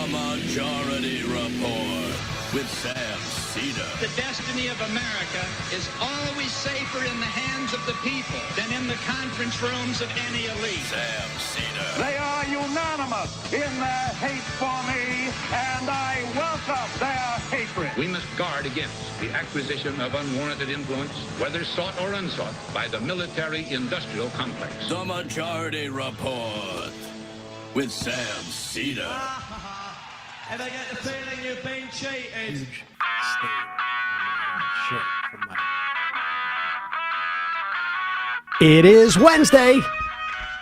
The Majority Report with Sam Seder. The destiny of America is always safer in the hands of the people than in the conference rooms of any elite. Sam Seder. They are unanimous in their hate for me, and I welcome their hatred. We must guard against the acquisition of unwarranted influence, whether sought or unsought, by the military-industrial complex. The Majority Report with Sam Seder. And I get the feeling you've been cheated. It is Wednesday,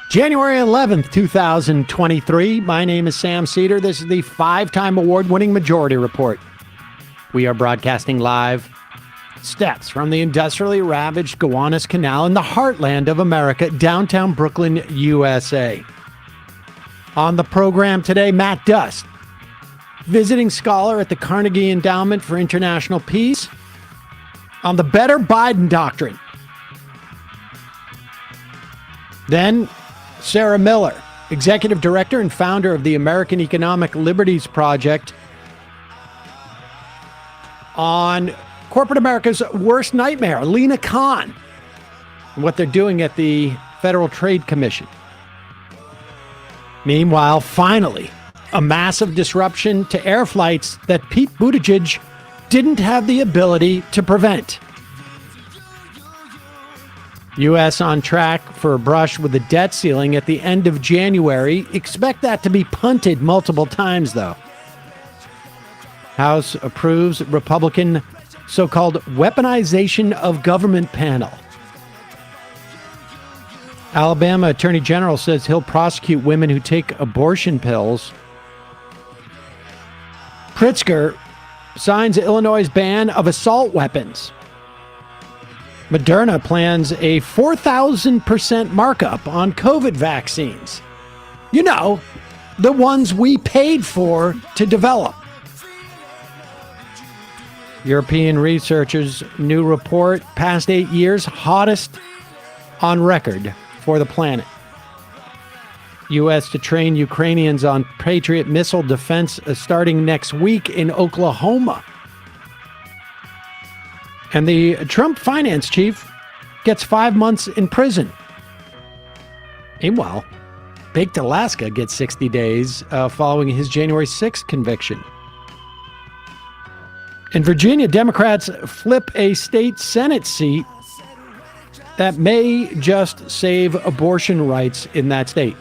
January 11th, 2023. My name is Sam Seder. This is the five-time award-winning Majority Report. We are broadcasting live steps from the industrially ravaged Gowanus Canal in the heartland of America, downtown Brooklyn, USA. On the program today, Matt Duss, visiting scholar at the Carnegie Endowment for International Peace, on the Better Biden Doctrine. Then, Sarah Miller, executive director and founder of the American Economic Liberties Project, on corporate America's worst nightmare, Lena Khan, and what they're doing at the Federal Trade Commission. Meanwhile, finally, a massive disruption to air flights that Pete Buttigieg didn't have the ability to prevent. U.S. on track for a brush with the debt ceiling at the end of January. Expect that to be punted multiple times, though. House approves Republican so-called weaponization of government panel. Alabama Attorney General says he'll prosecute women who take abortion pills. Pritzker signs Illinois' ban of assault weapons. Moderna plans a 4,000% markup on COVID vaccines. You know, the ones we paid for to develop. European researchers' new report, past 8 years, hottest on record for the planet. U.S. to train Ukrainians on Patriot missile defense starting next week in Oklahoma. And the Trump finance chief gets 5 months in prison. Meanwhile, Baked Alaska gets 60 days following his January 6th conviction. In Virginia, Democrats flip a state Senate seat that may just save abortion rights in that state.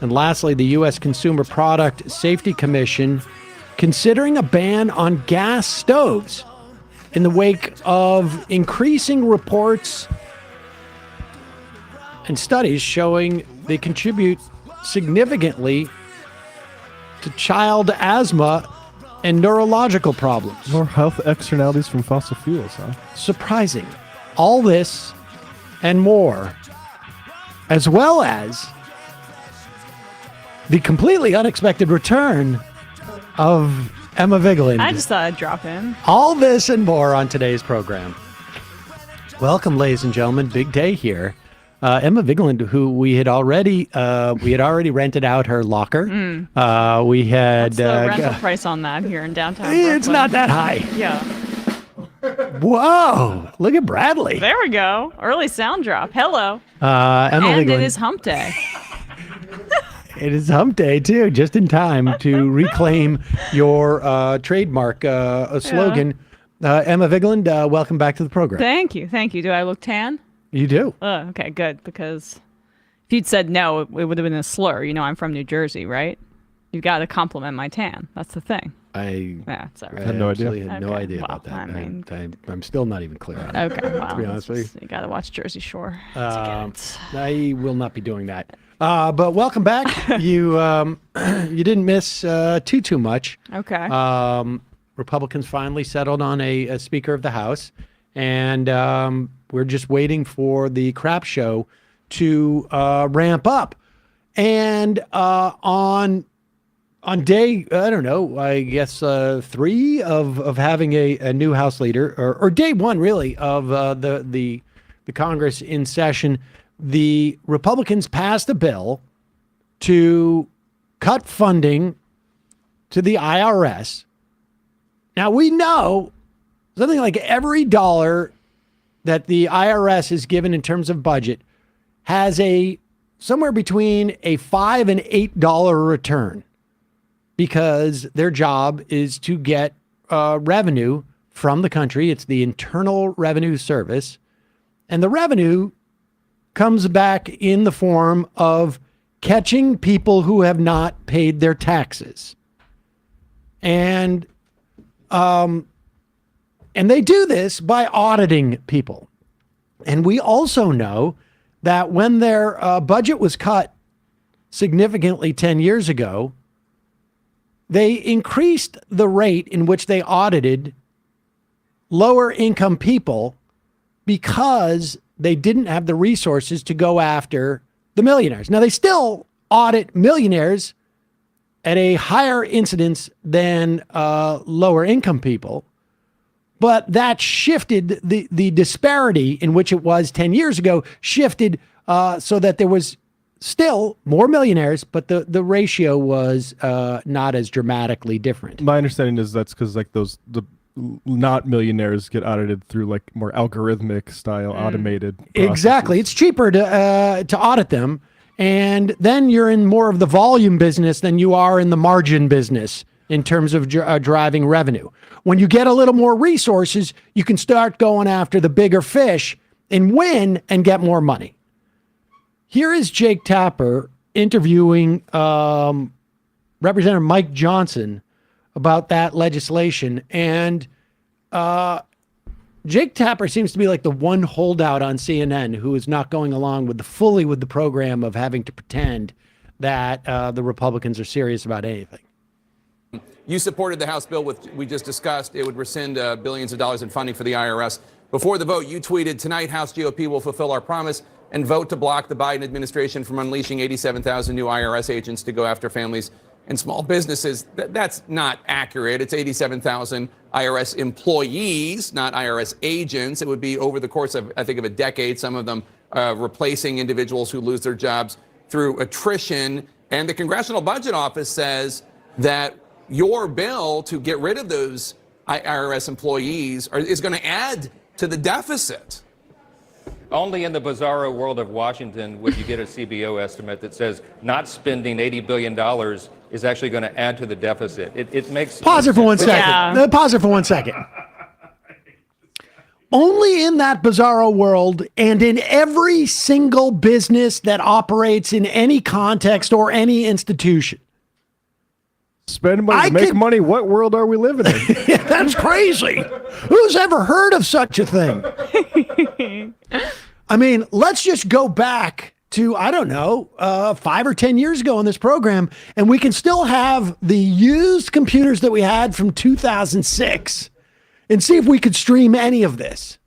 And lastly, the U.S. Consumer Product Safety Commission considering a ban on gas stoves in the wake of increasing reports and studies showing they contribute significantly to child asthma and neurological problems. More health externalities from fossil fuels, huh? Surprising. All this and more, as well as the completely unexpected return of Emma Vigeland. I just thought I'd drop in. All this and more on today's program. Welcome, ladies and gentlemen. Big day here. Emma Vigeland, who we had already rented out her locker. We had What's the rental price on that here in downtown It's Brooklyn? not that high. Yeah. Whoa! Look at Bradley. There we go. Early sound drop. Hello. Emma And Vigeland. it is hump day. It is hump day, too, just in time to reclaim your trademark slogan. Emma Vigeland, welcome back to the program. Thank you. Thank you. Do I look tan? You do. Okay, good. Because if you'd said no, it would have been a slur. You know, I'm from New Jersey, right? You've got to compliment my tan. That's the thing. Yeah, it's all I right. had no idea. absolutely had no Okay, idea well, about that. I mean- I'm still not even clear on it. Okay, well, To be honest with you. you got to watch Jersey Shore to get it. I will not be doing that. But welcome back. You you didn't miss too much. Okay. Republicans finally settled on a Speaker of the House, and we're just waiting for the crap show to ramp up. And on day, I don't know, I guess 3 of having a new House leader, or day 1 really of the Congress in session, the Republicans passed a bill to cut funding to the IRS. Now, we know something like every dollar that the IRS is given in terms of budget has somewhere between a $5 and $8 return, because their job is to get revenue from the country. It's the Internal Revenue Service. And the revenue comes back in the form of catching people who have not paid their taxes. And they do this by auditing people. And we also know that when their budget was cut significantly 10 years ago, they increased the rate in which they audited lower income people because they didn't have the resources to go after the millionaires. Now, they still audit millionaires at a higher incidence than lower income people, but that shifted the disparity in which it was 10 years ago, shifted so that there was still more millionaires, but the ratio was not as dramatically different. My understanding is that's because like the not millionaires get audited through like more algorithmic style automated processes. Exactly. It's cheaper to audit them. And then you're in more of the volume business than you are in the margin business in terms of driving revenue. When you get a little more resources, you can start going after the bigger fish and win and get more money. Here is Jake Tapper interviewing Representative Mike Johnson about that legislation. And Jake Tapper seems to be like the one holdout on CNN who is not going along fully with the program of having to pretend that the Republicans are serious about anything. You supported the House bill we just discussed. It would rescind billions of dollars in funding for the IRS. Before the vote, you tweeted, "Tonight, House GOP will fulfill our promise and vote to block the Biden administration from unleashing 87,000 new IRS agents to go after families and small businesses." That's not accurate. It's 87,000 IRS employees, not IRS agents. It would be over the course of, I think, of a decade, some of them replacing individuals who lose their jobs through attrition. And the Congressional Budget Office says that your bill to get rid of those IRS employees is going to add to the deficit. Only in the bizarro world of Washington would you get a CBO estimate that says not spending $80 billion is actually going to add to the deficit. It makes... Pause it for 1 second. Yeah. Pause it for 1 second. Only in that bizarro world and in every single business that operates in any context or any institution. Spend money, make money. What world are we living in? Yeah, that's crazy. Who's ever heard of such a thing? I mean, let's just go back to, I don't know, 5 or 10 years ago on this program, and we can still have the used computers that we had from 2006 and see if we could stream any of this.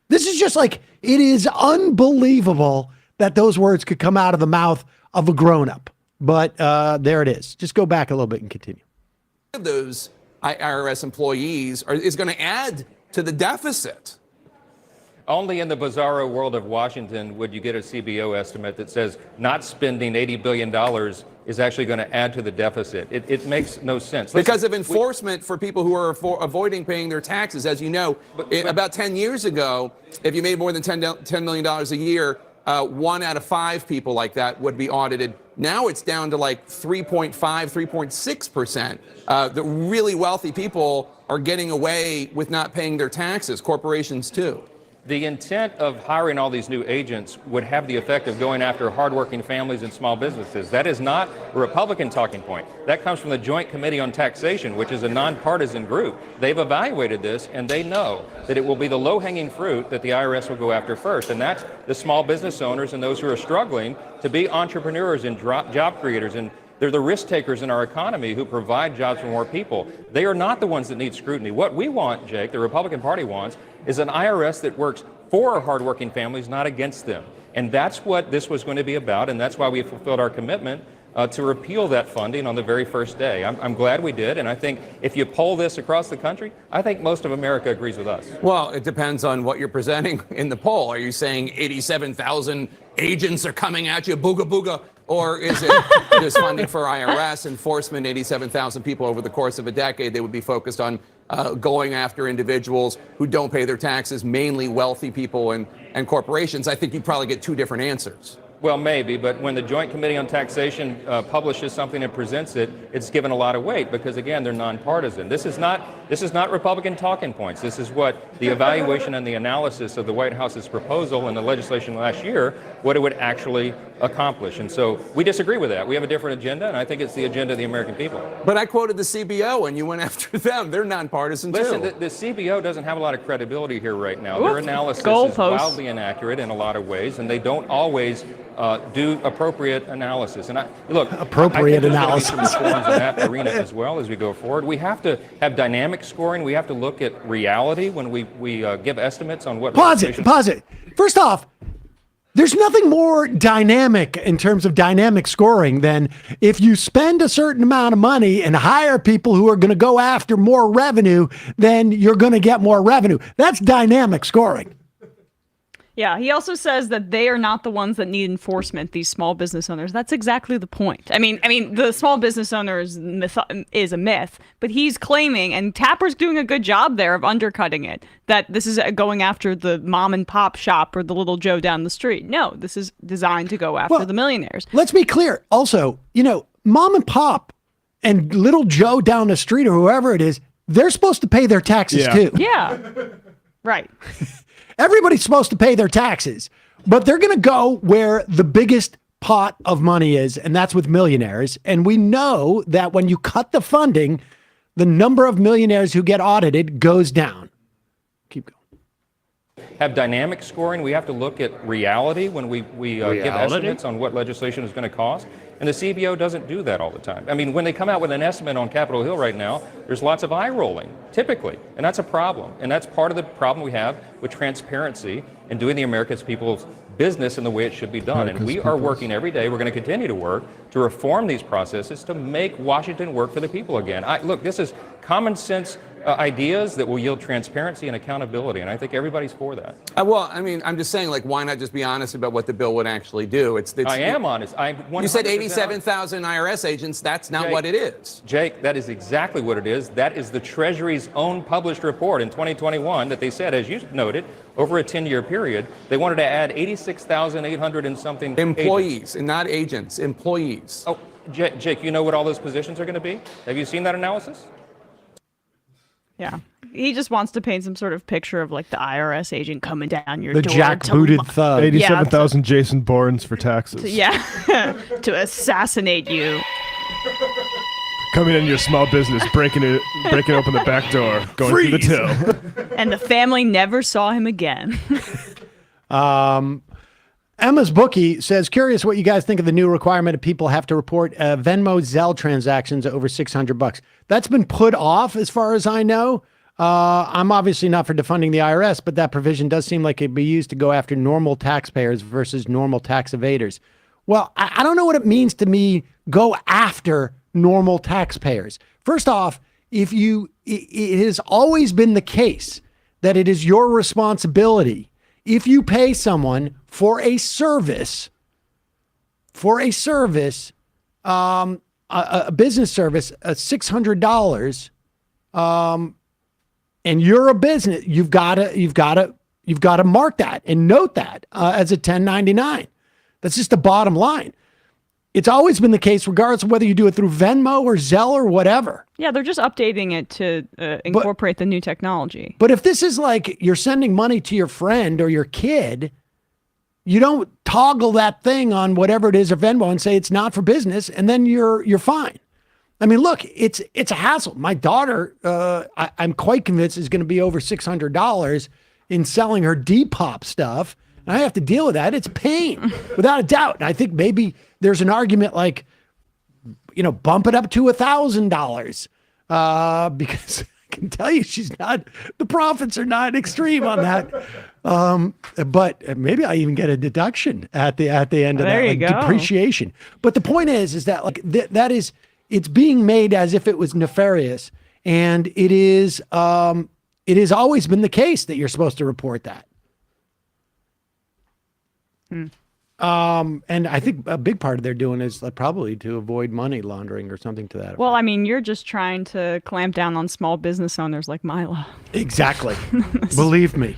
This is just like, it is unbelievable that those words could come out of the mouth of a grown-up. But there it is. Just go back a little bit and continue. Those IRS employees is going to add to the deficit. Only in the bizarro world of Washington would you get a CBO estimate that says not spending $80 billion is actually going to add to the deficit. It makes no sense. Because of enforcement for people who are avoiding paying their taxes. As you know, about 10 years ago, if you made more than $10 million a year, 1 out of 5 people like that would be audited. Now it's down to like 3.5, 3.6%. The really wealthy people are getting away with not paying their taxes, corporations too. The intent of hiring all these new agents would have the effect of going after hardworking families and small businesses. That is not a Republican talking point. That comes from the Joint Committee on Taxation, which is a nonpartisan group. They've evaluated this, and they know that it will be the low-hanging fruit that the IRS will go after first, and that's the small business owners and those who are struggling to be entrepreneurs and job creators. And they're the risk takers in our economy who provide jobs for more people. They are not the ones that need scrutiny. What we want, Jake, the Republican Party wants, is an IRS that works for hardworking families, not against them. And that's what this was going to be about, and that's why we fulfilled our commitment to repeal that funding on the very first day. I'm glad we did, and I think if you poll this across the country, I think most of America agrees with us. Well, it depends on what you're presenting in the poll. Are you saying 87,000 agents are coming at you, booga booga? Or is it just funding for IRS enforcement, 87,000 people over the course of a decade? They would be focused on going after individuals who don't pay their taxes, mainly wealthy people and corporations. I think you'd probably get two different answers. Well, maybe, but when the Joint Committee on Taxation publishes something and presents it, it's given a lot of weight because, again, they're nonpartisan. This is not Republican talking points. This is what the evaluation and the analysis of the White House's proposal and the legislation last year, what it would actually accomplish. And so we disagree with that. We have a different agenda, and I think it's the agenda of the American people. But I quoted the CBO, and you went after them. They're nonpartisan, Listen, too. The CBO doesn't have a lot of credibility here right now. Oof. Their analysis is wildly inaccurate in a lot of ways, and they don't always do appropriate analysis. And appropriate analysis. Some reforms in that arena as well as we go forward. We have to have dynamic scoring. We have to look at reality when we give estimates on what. Pause it. First off, there's nothing more dynamic in terms of dynamic scoring than if you spend a certain amount of money and hire people who are going to go after more revenue, then you're going to get more revenue. That's dynamic scoring. Yeah, he also says that they are not the ones that need enforcement, these small business owners. That's exactly the point. I mean, the small business owner is a myth, but he's claiming, and Tapper's doing a good job there of undercutting it, that this is going after the mom and pop shop or the little Joe down the street. No, this is designed to go after the millionaires. Let's be clear. Also, mom and pop and little Joe down the street or whoever it is, they're supposed to pay their taxes too. Yeah, right. Everybody's supposed to pay their taxes, but they're going to go where the biggest pot of money is, and that's with millionaires. And we know that when you cut the funding, the number of millionaires who get audited goes down. Keep going. Have dynamic scoring. We have to look at reality when we give estimates on what legislation is going to cost. And the CBO doesn't do that all the time. I mean, when they come out with an estimate on Capitol Hill right now, there's lots of eye rolling, typically. And that's a problem. And that's part of the problem we have with transparency and doing the American people's business in the way it should be done. And we are working every day. We're going to continue to work to reform these processes to make Washington work for the people again. Look, this is common sense ideas that will yield transparency and accountability, and I think everybody's for that. I'm just saying, why not just be honest about what the bill would actually do? I am honest. You said 87,000 IRS agents. That's not Jake, what it is. Jake, that is exactly what it is. That is the Treasury's own published report in 2021 that they said, as you noted, over a 10-year period, they wanted to add 86,800 and something employees, agents. And not agents, employees. Oh, Jake, you know what all those positions are going to be? Have you seen that analysis? Yeah. He just wants to paint some sort of picture of the IRS agent coming down your door. The jackbooted thug. 87,000 Jason Bournes for taxes. To assassinate you. Coming in your small business, breaking open the back door, going through the till. And the family never saw him again. Emma's Bookie says, curious what you guys think of the new requirement of people have to report Venmo Zelle transactions over $600. That's been put off as far as I know. I'm obviously not for defunding the IRS, but that provision does seem like it'd be used to go after normal taxpayers versus normal tax evaders. Well, I don't know what it means to me, go after normal taxpayers. First off, it has always been the case that it is your responsibility if you pay someone for a service, a business service, $600, and you're a business, you've got to mark that and note that as a 1099. That's just the bottom line. It's always been the case, regardless of whether you do it through Venmo or Zelle or whatever. Yeah, they're just updating it to incorporate the new technology. But if this is like you're sending money to your friend or your kid, you don't toggle that thing on whatever it is or Venmo and say it's not for business, and then you're fine. I mean, look, it's a hassle. My daughter, I'm quite convinced, is going to be over $600 in selling her Depop stuff. And I have to deal with that. It's pain, without a doubt. And I think maybe there's an argument like, bump it up to $1,000 because I can tell you the profits are not extreme on that. But maybe I even get a deduction at the end of there that, you go. Depreciation. But the point is that it's being made as if it was nefarious, and it has always been the case that you're supposed to report that. And I think a big part of their doing is probably to avoid money laundering or something to that. Well, I mean, you're just trying to clamp down on small business owners like Milo. Exactly. Believe me.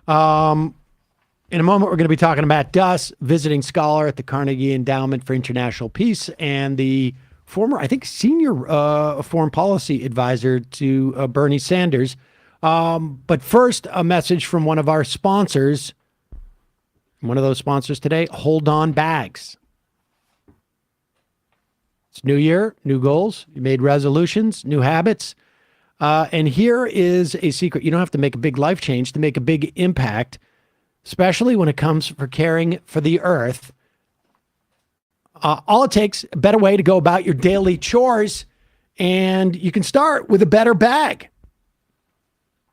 In a moment, we're going to be talking to Matt Duss, visiting scholar at the Carnegie Endowment for International Peace and the former, I think, senior foreign policy advisor to Bernie Sanders. But first, a message from one of our sponsors. One of those sponsors today, Hold On Bags. It's new year, new goals. You made resolutions, new habits. And here is a secret. You don't have to make a big life change to make a big impact, especially when it comes for caring for the earth. All it takes, a better way to go about your daily chores, and you can start with a better bag.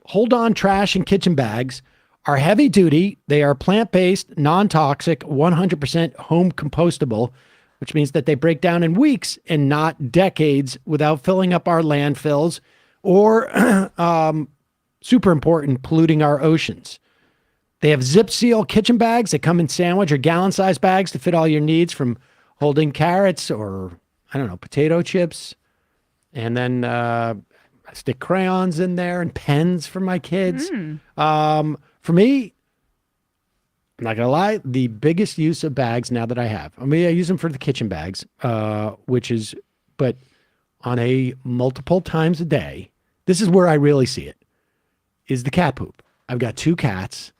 Hold On trash and kitchen bags are heavy duty. They are plant-based, non-toxic, 100% home compostable, which means that they break down in weeks and not decades without filling up our landfills or, super important, polluting our oceans. They have zip seal kitchen bags that come in sandwich or gallon-sized bags to fit all your needs, from holding carrots or, I don't know, potato chips. And then I stick crayons in there and pens for my kids. For me, I'm not going to lie, the biggest use of bags now that I have, I mean, I use them for the kitchen bags, but on a multiple times a day, this is where I really see it, is the cat poop. I've got 2 cats.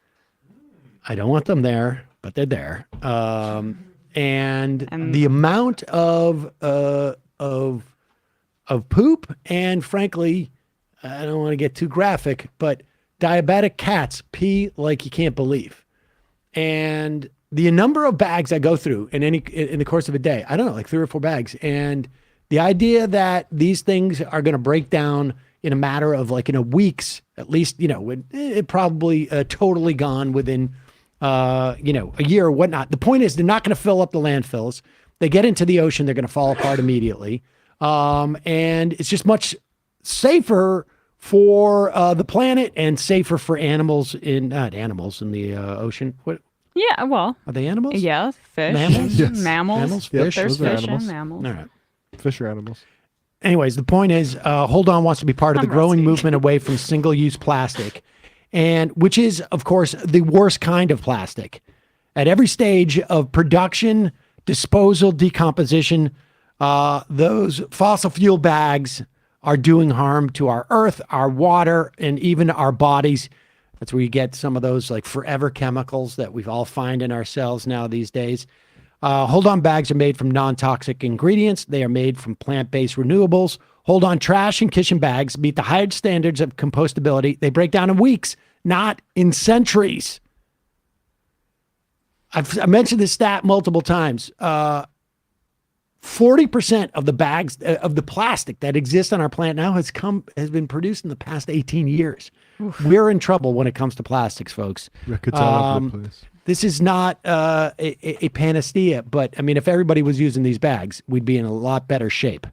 I don't want them there, but they're there. And the amount of poop, and frankly, I don't want to get too graphic, but diabetic cats pee like you can't believe. And the number of bags I go through in the course of a day, I don't know, like 3 or 4 bags. And the idea that these things are going to break down in a matter of like in a week's, at least, it probably totally gone within, a year or whatnot. The point is, they're not going to fill up the landfills. They get into the ocean, they're going to fall apart immediately. And it's just much safer for the planet and safer for animals in the ocean. What? Yeah, well. Are they animals? Yeah, fish. Mammals? Yes. Mammals. Fish? There's Those are fish animals. and mammals. All right. Fish are animals. Anyways, the point is, Hold On wants to be part of the growing rusty. movement away from single-use plastic, and which is, of course, the worst kind of plastic. At every stage of production, disposal, decomposition, those fossil fuel bags are doing harm to our earth, our water, and even our bodies. That's where you get some of those like forever chemicals that we all find in ourselves now these days. Hold On bags are made from non-toxic ingredients. They are made from plant-based renewables. Hold On trash and kitchen bags meet the highest standards of compostability. They break down in weeks, not in centuries. I mentioned this stat multiple times. 40% of the bags of the plastic that exists on our planet now has been produced in the past 18 years. Oof. We're in trouble when it comes to plastics, folks. This is not a panacea, but I mean, if everybody was using these bags, we'd be in a lot better shape.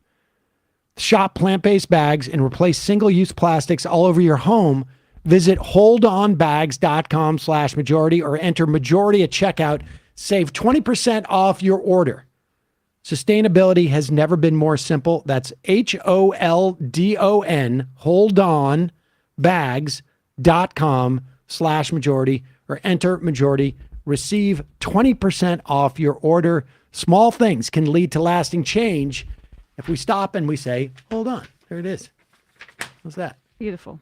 Shop plant-based bags and replace single-use plastics all over your home. Visit holdonbags.com/majority or enter majority at checkout. Save 20% off your order. Sustainability has never been more simple. That's HOLDON, holdonbags.com/majority or enter majority. Receive 20% off your order. Small things can lead to lasting change if we stop and we say, hold on, there it is. What's that? Beautiful.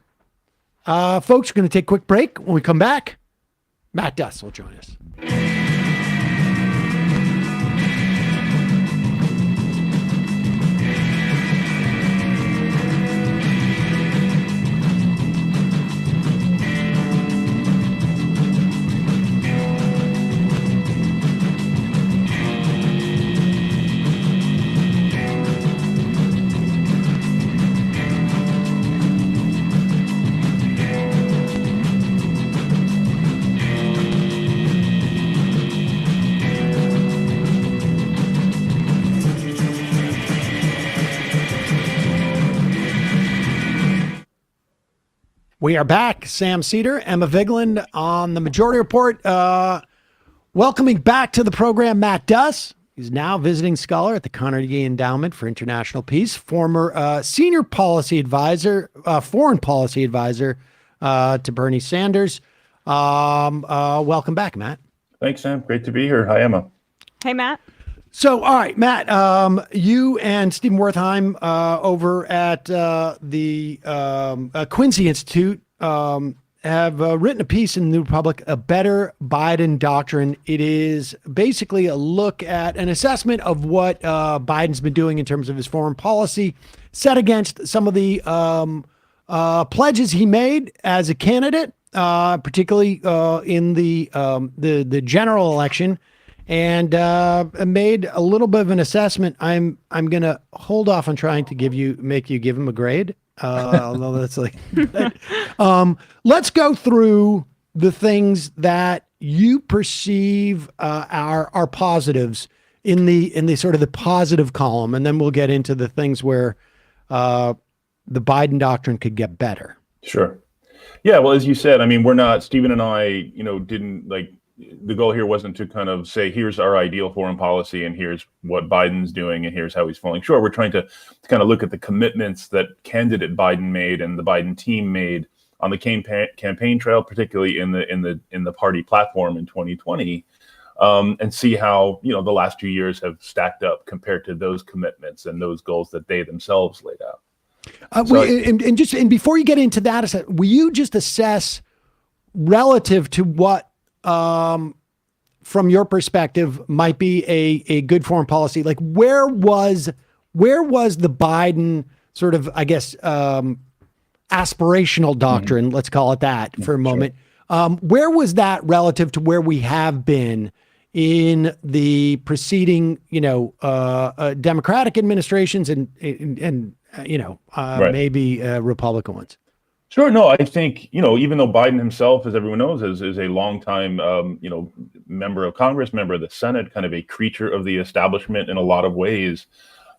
Folks, we're going to take a quick break. When we come back, Matt Duss will join us. We are back. Sam Seder, Emma Vigeland on the Majority Report. Welcoming back to the program, Matt Duss. He's now visiting scholar at the Carnegie Endowment for International Peace, former senior policy advisor, foreign policy advisor to Bernie Sanders. Welcome back, Matt. Thanks, Sam. Great to be here. Hi, Emma. Hey, Matt. So, all right, Matt, you and Steven Wertheim over at the Quincy Institute have written a piece in the New Republic, A Better Biden Doctrine. It is basically a look at an assessment of what Biden's been doing in terms of his foreign policy, set against some of the pledges he made as a candidate, particularly in the general election, and made a little bit of an assessment. I'm going to hold off on trying to make you give him a grade. Although that's like, let's go through the things that you perceive are positives in the sort of the positive column, and then we'll get into the things where the Biden doctrine could get better. Sure. Yeah. Well, as you said, I mean, Stephen and I, didn't the goal here wasn't to kind of say, here's our ideal foreign policy and here's what Biden's doing and here's how he's falling short. We're trying to kind of look at the commitments that candidate Biden made and the Biden team made on the campaign trail, particularly in the party platform in 2020, and see how, the last 2 years have stacked up compared to those commitments and those goals that they themselves laid out. And before you get into that, will you just assess relative to what, from your perspective, might be a good foreign policy? Like where was the Biden sort of, I guess, aspirational doctrine, let's call it that for a moment. Sure. Where was that relative to where we have been in the preceding, Democratic administrations and right. maybe Republican ones? Sure. No, I think, even though Biden himself, as everyone knows, is a longtime, member of Congress, member of the Senate, kind of a creature of the establishment in a lot of ways.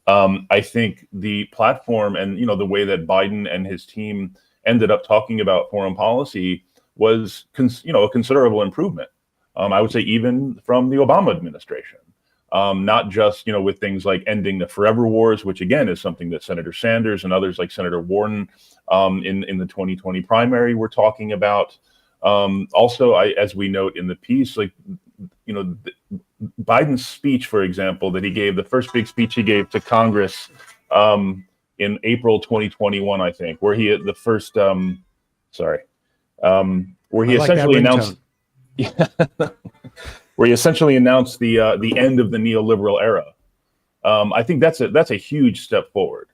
I think the platform and, the way that Biden and his team ended up talking about foreign policy was, a considerable improvement. I would say even from the Obama administration. Not just, with things like ending the forever wars, which again is something that Senator Sanders and others like Senator Warren in the 2020 primary were talking about. Also, as we note in the piece, Biden's speech, for example, that he gave, the first big speech he gave to Congress in April 2021, I think, where he had the first, where he essentially announced. Where he essentially announced the end of the neoliberal era. I think that's a huge step forward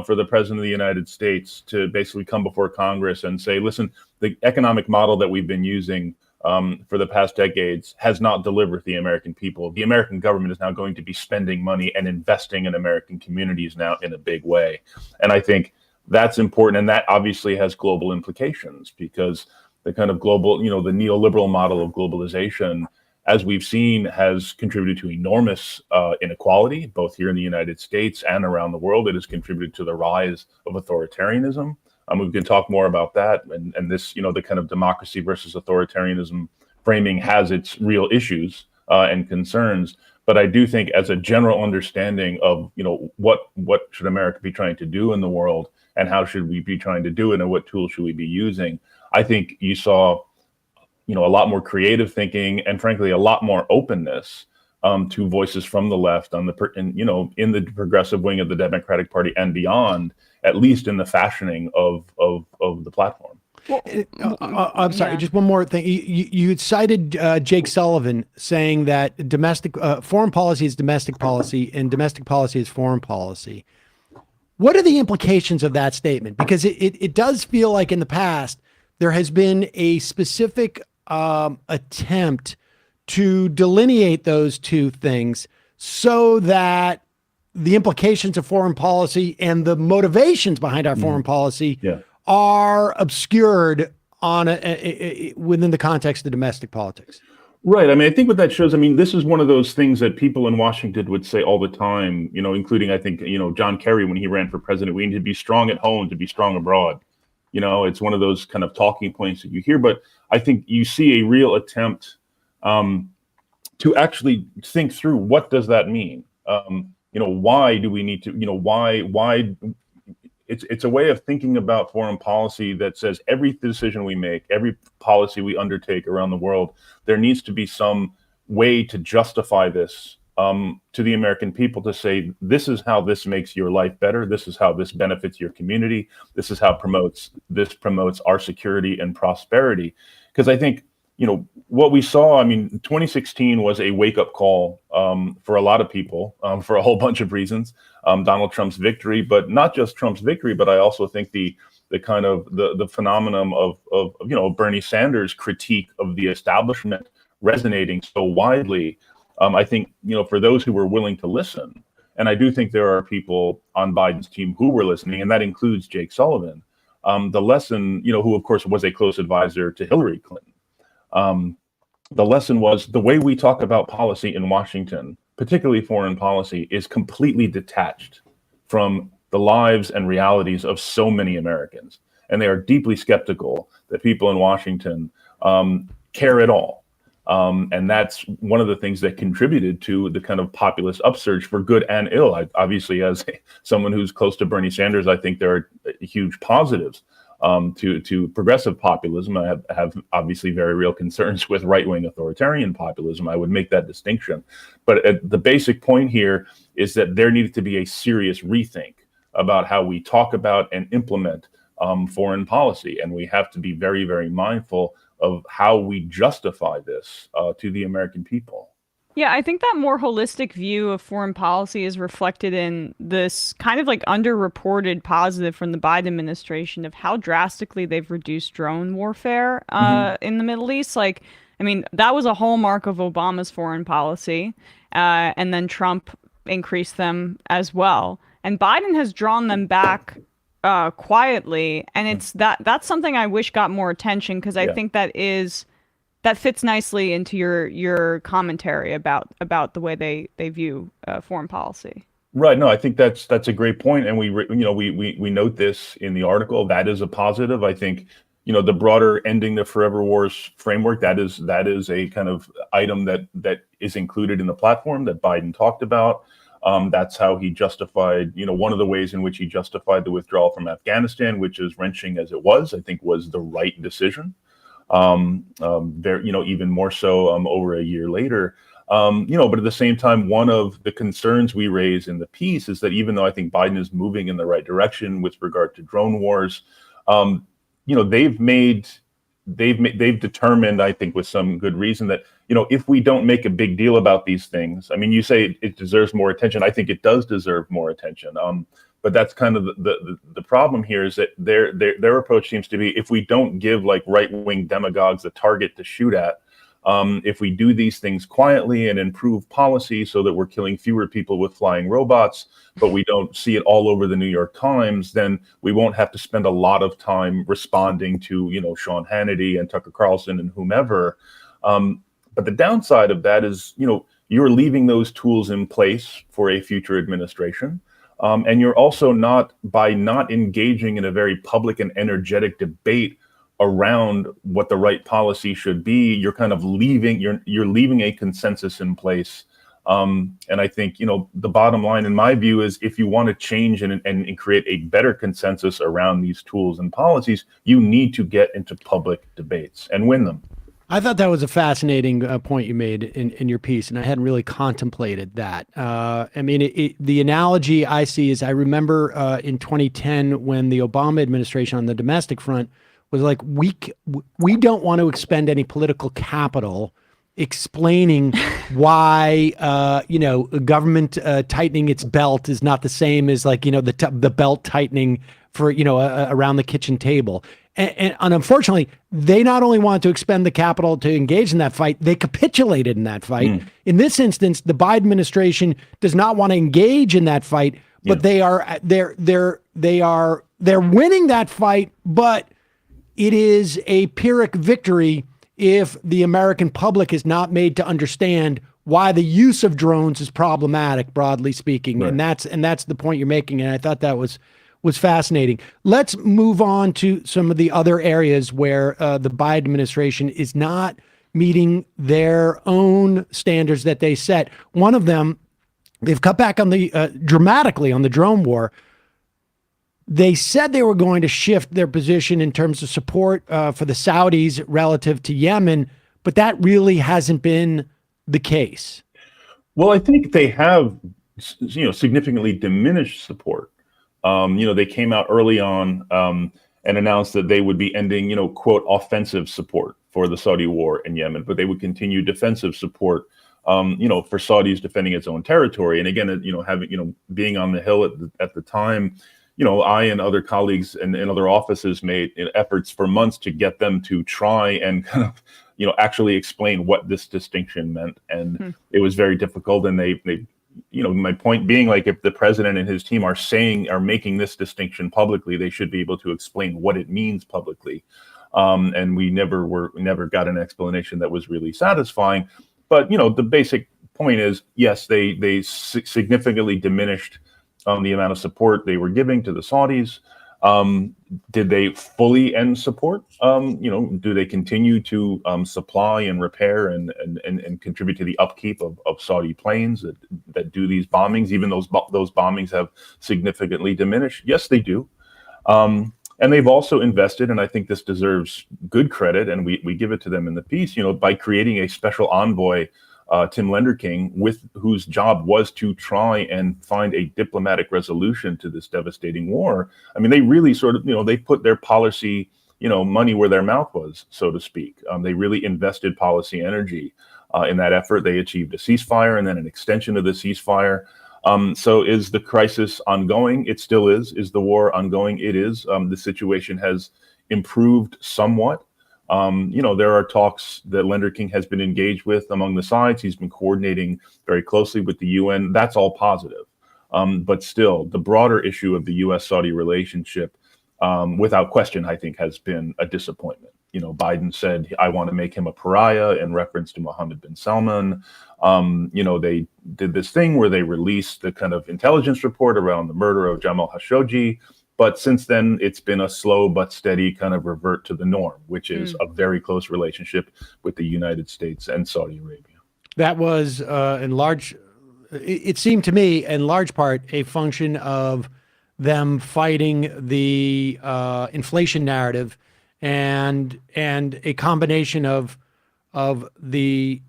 for the president of the United States to basically come before Congress and say, listen, the economic model that we've been using for the past decades has not delivered the American people. The American government is now going to be spending money and investing in American communities now in a big way. And I think that's important. And that obviously has global implications because the kind of global, the neoliberal model of globalization, as we've seen, has contributed to enormous inequality, both here in the United States and around the world. It has contributed to the rise of authoritarianism. We can talk more about that. And this, the kind of democracy versus authoritarianism framing has its real issues and concerns. But I do think as a general understanding of, what should America be trying to do in the world and how should we be trying to do it and what tools should we be using, I think you saw a lot more creative thinking and frankly, a lot more openness to voices from the left in the progressive wing of the Democratic Party and beyond, at least in the fashioning of the platform. I'm sorry, just one more thing. You cited Jake Sullivan saying that domestic foreign policy is domestic policy and domestic policy is foreign policy. What are the implications of that statement? Because it does feel like in the past, there has been a specific attempt to delineate those two things so that the implications of foreign policy and the motivations behind our foreign policy are obscured on within the context of domestic politics. Right. I mean, I think what that shows, this is one of those things that people in Washington would say all the time, including, I think, John Kerry, when he ran for president, we need to be strong at home to be strong abroad. It's one of those kind of talking points that you hear, but I think you see a real attempt to actually think through what does that mean. Why do we need to? Why? It's a way of thinking about foreign policy that says every decision we make, every policy we undertake around the world, there needs to be some way to justify this to the American people, to say, this is how this makes your life better. This is how this benefits your community. This is how this promotes our security and prosperity. Because I think, what we saw, 2016 was a wake-up call for a lot of people for a whole bunch of reasons. Donald Trump's victory, but not just Trump's victory, but I also think the kind of the phenomenon of Bernie Sanders' critique of the establishment resonating so widely. I think, for those who were willing to listen, and I do think there are people on Biden's team who were listening, and that includes Jake Sullivan, the lesson, who of course was a close advisor to Hillary Clinton. The lesson was the way we talk about policy in Washington, particularly foreign policy, is completely detached from the lives and realities of so many Americans. And they are deeply skeptical that people in Washington care at all. And that's one of the things that contributed to the kind of populist upsurge for good and ill. Obviously, as someone who's close to Bernie Sanders, I think there are huge positives to progressive populism. I have obviously very real concerns with right-wing authoritarian populism. I would make that distinction. But the basic point here is that there needed to be a serious rethink about how we talk about and implement foreign policy. And we have to be very, very mindful of how we justify this to the American people. Yeah, I think that more holistic view of foreign policy is reflected in this kind of like underreported positive from the Biden administration of how drastically they've reduced drone warfare in the Middle East. That was a hallmark of Obama's foreign policy, and then Trump increased them as well. And Biden has drawn them back quietly, and that's something I wish got more attention, because I think that fits nicely into your commentary about the way they view foreign policy. Right. No, I think that's a great point, and we note this in the article. That is a positive. I think the broader ending the forever wars framework, that is a kind of item that is included in the platform that Biden talked about. That's how he justified, one of the ways in which he justified the withdrawal from Afghanistan, which, as wrenching as it was, I think was the right decision. Even more so over a year later. But at the same time, one of the concerns we raise in the piece is that even though I think Biden is moving in the right direction with regard to drone wars, they've determined, I think with some good reason, that if we don't make a big deal about these things, you say it deserves more attention. I think it does deserve more attention. But that's kind of the problem here, is that their approach seems to be, if we don't give like right-wing demagogues a target to shoot at, if we do these things quietly and improve policy so that we're killing fewer people with flying robots, but we don't see it all over the New York Times, then we won't have to spend a lot of time responding to, Sean Hannity and Tucker Carlson and whomever. But the downside of that is, you're leaving those tools in place for a future administration. And you're also by not engaging in a very public and energetic debate around what the right policy should be, you're kind of leaving a consensus in place. And I think, the bottom line in my view is, if you want to change and create a better consensus around these tools and policies, you need to get into public debates and win them. I thought that was a fascinating point you made in your piece, and I hadn't really contemplated that. The analogy I see is, I remember in 2010 when the Obama administration on the domestic front was like, we don't want to expend any political capital explaining why government tightening its belt is not the same as the belt tightening for around the kitchen table. And unfortunately, they not only want to expend the capital to engage in that fight, they capitulated in that fight. In this instance, the Biden administration does not want to engage in that fight, but they're winning that fight. But it is a Pyrrhic victory if the American public is not made to understand why the use of drones is problematic, broadly speaking. Right. And that's the point you're making. And I thought that was fascinating. Let's move on to some of the other areas where the Biden administration is not meeting their own standards that they set. One of them, they've cut back on the dramatically on the drone war. They said they were going to shift their position in terms of support for the Saudis relative to Yemen, but that really hasn't been the case. Well, I think they have, significantly diminished support. They came out early on and announced that they would be ending, quote, offensive support for the Saudi war in Yemen, but they would continue defensive support, for Saudis defending its own territory. And again, being on the Hill at the time, I and other colleagues in other offices made efforts for months to get them to try and kind of, actually explain what this distinction meant. And it was very difficult. And they, my point being, like, if the president and his team are making this distinction publicly, they should be able to explain what it means publicly. And we never got an explanation that was really satisfying. But, the basic point is, yes, they significantly diminished the amount of support they were giving to the Saudis. Did they fully end support? Do they continue to supply and repair and contribute to the upkeep of Saudi planes that do these bombings, even those bombings have significantly diminished? Yes, they do. And they've also invested, and I think this deserves good credit, and we give it to them in the piece, by creating a special envoy, Tim Lenderking, whose job was to try and find a diplomatic resolution to this devastating war. I mean, they really sort of, they put their policy, money where their mouth was, so to speak. They really invested policy energy in that effort. They achieved a ceasefire and then an extension of the ceasefire. So is the crisis ongoing? It still is. Is the war ongoing? It is. The situation has improved somewhat. There are talks that Lenderking has been engaged with among the sides. He's been coordinating very closely with the UN. That's all positive. But still, the broader issue of the U.S. Saudi relationship, without question, I think, has been a disappointment. Biden said, I want to make him a pariah in reference to Mohammed bin Salman. They did this thing where they released the kind of intelligence report around the murder of Jamal Khashoggi. But since then, it's been a slow but steady kind of revert to the norm, which is a very close relationship with the United States and Saudi Arabia. That was it seemed to me, in large part, a function of them fighting the inflation narrative and a combination of the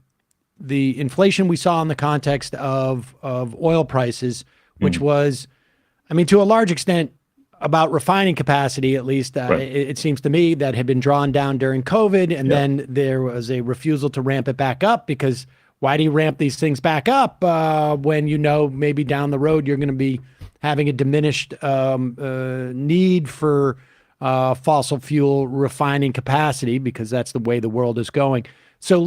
inflation we saw in the context of oil prices, which was, I mean, to a large extent, about refining capacity, at least. Right. It seems to me that had been drawn down during COVID, and then there was a refusal to ramp it back up, because why do you ramp these things back up when maybe down the road you're going to be having a diminished need for fossil fuel refining capacity, because that's the way the world is going. So for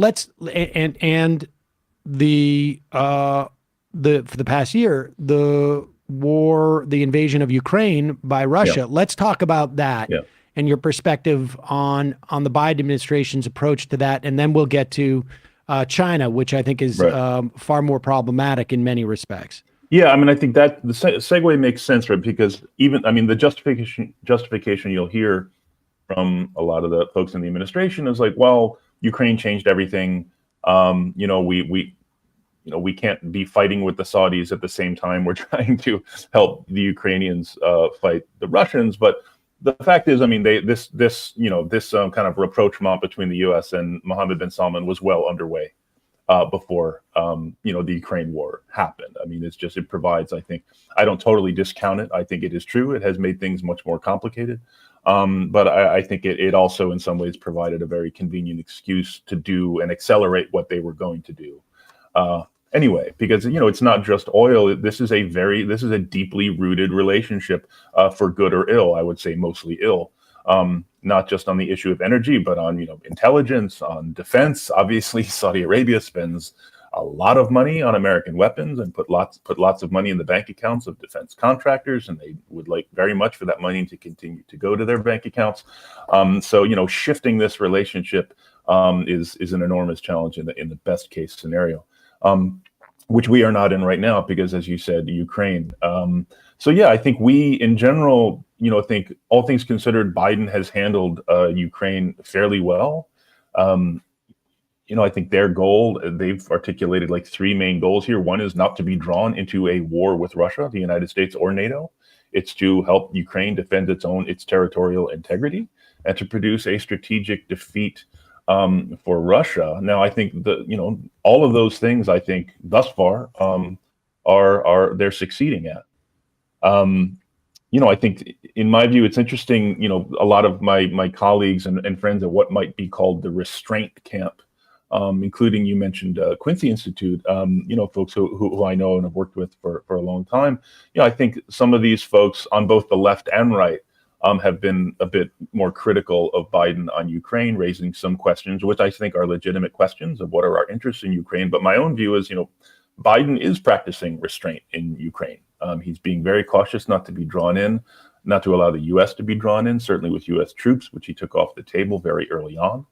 the past year, the invasion of Ukraine by Russia. Let's talk about that and your perspective on the Biden administration's approach to that. And then we'll get to China, which I think is far more problematic in many respects. Yeah, I mean, I think that the segue makes sense, right? Because the justification you'll hear from a lot of the folks in the administration is like, well, Ukraine changed everything. We can't be fighting with the Saudis at the same time we're trying to help the Ukrainians fight the Russians. But the fact is, I mean, this kind of rapprochement between the U.S. and Mohammed bin Salman was well underway before the Ukraine war happened. I mean, it provides, I think, I don't totally discount it. I think it is true. It has made things much more complicated. But I think it also in some ways provided a very convenient excuse to do and accelerate what they were going to do. Anyway, because it's not just oil. This is a deeply rooted relationship, for good or ill. I would say mostly ill, not just on the issue of energy, but on intelligence, on defense. Obviously, Saudi Arabia spends a lot of money on American weapons and put lots of money in the bank accounts of defense contractors, and they would like very much for that money to continue to go to their bank accounts. So shifting this relationship is an enormous challenge in the best case scenario. Which we are not in right now, because, as you said, Ukraine. So yeah, I think we, in general, think all things considered, Biden has handled Ukraine fairly well. I think their goal, they've articulated like three main goals here. One is not to be drawn into a war with Russia, the United States, or NATO. It's to help Ukraine defend its territorial integrity and to produce a strategic defeat for Russia. Now, I think all of those things, I think thus far are they're succeeding at. I think in my view, it's interesting, a lot of my colleagues and friends at what might be called the restraint camp, including you mentioned Quincy Institute, folks who I know and have worked with for a long time. I think some of these folks on both the left and right have been a bit more critical of Biden on Ukraine, raising some questions, which I think are legitimate questions of what are our interests in Ukraine. But my own view is, Biden is practicing restraint in Ukraine. He's being very cautious not to be drawn in, not to allow the U.S. to be drawn in, certainly with U.S. troops, which he took off the table very early on.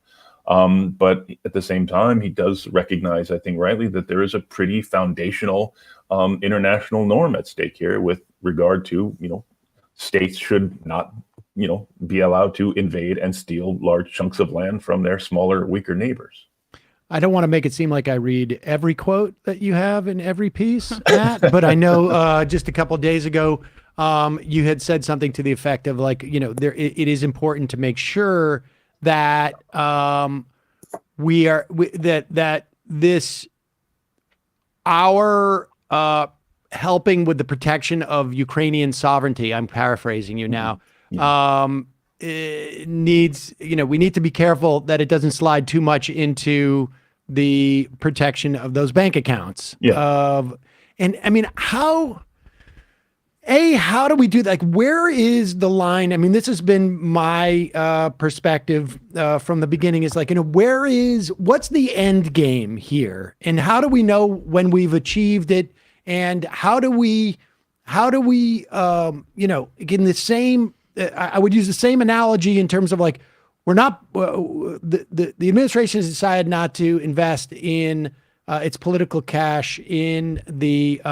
But at the same time, he does recognize, I think rightly, that there is a pretty foundational international norm at stake here with regard to, states should not, be allowed to invade and steal large chunks of land from their smaller, weaker neighbors. I don't want to make it seem like I read every quote that you have in every piece, Matt, but I know just a couple of days ago, you had said something to the effect of like, it is important to make sure that our helping with the protection of Ukrainian sovereignty, I'm paraphrasing you now, it needs, we need to be careful that it doesn't slide too much into the protection of those bank accounts. And I mean, how do we do that? Like, where is the line? I mean, this has been my perspective from the beginning, is like, what's the end game here? And how do we know when we've achieved it? And how do we, again, the same, I would use the same analogy in terms of like, we're not, the administration has decided not to invest in its political cash in the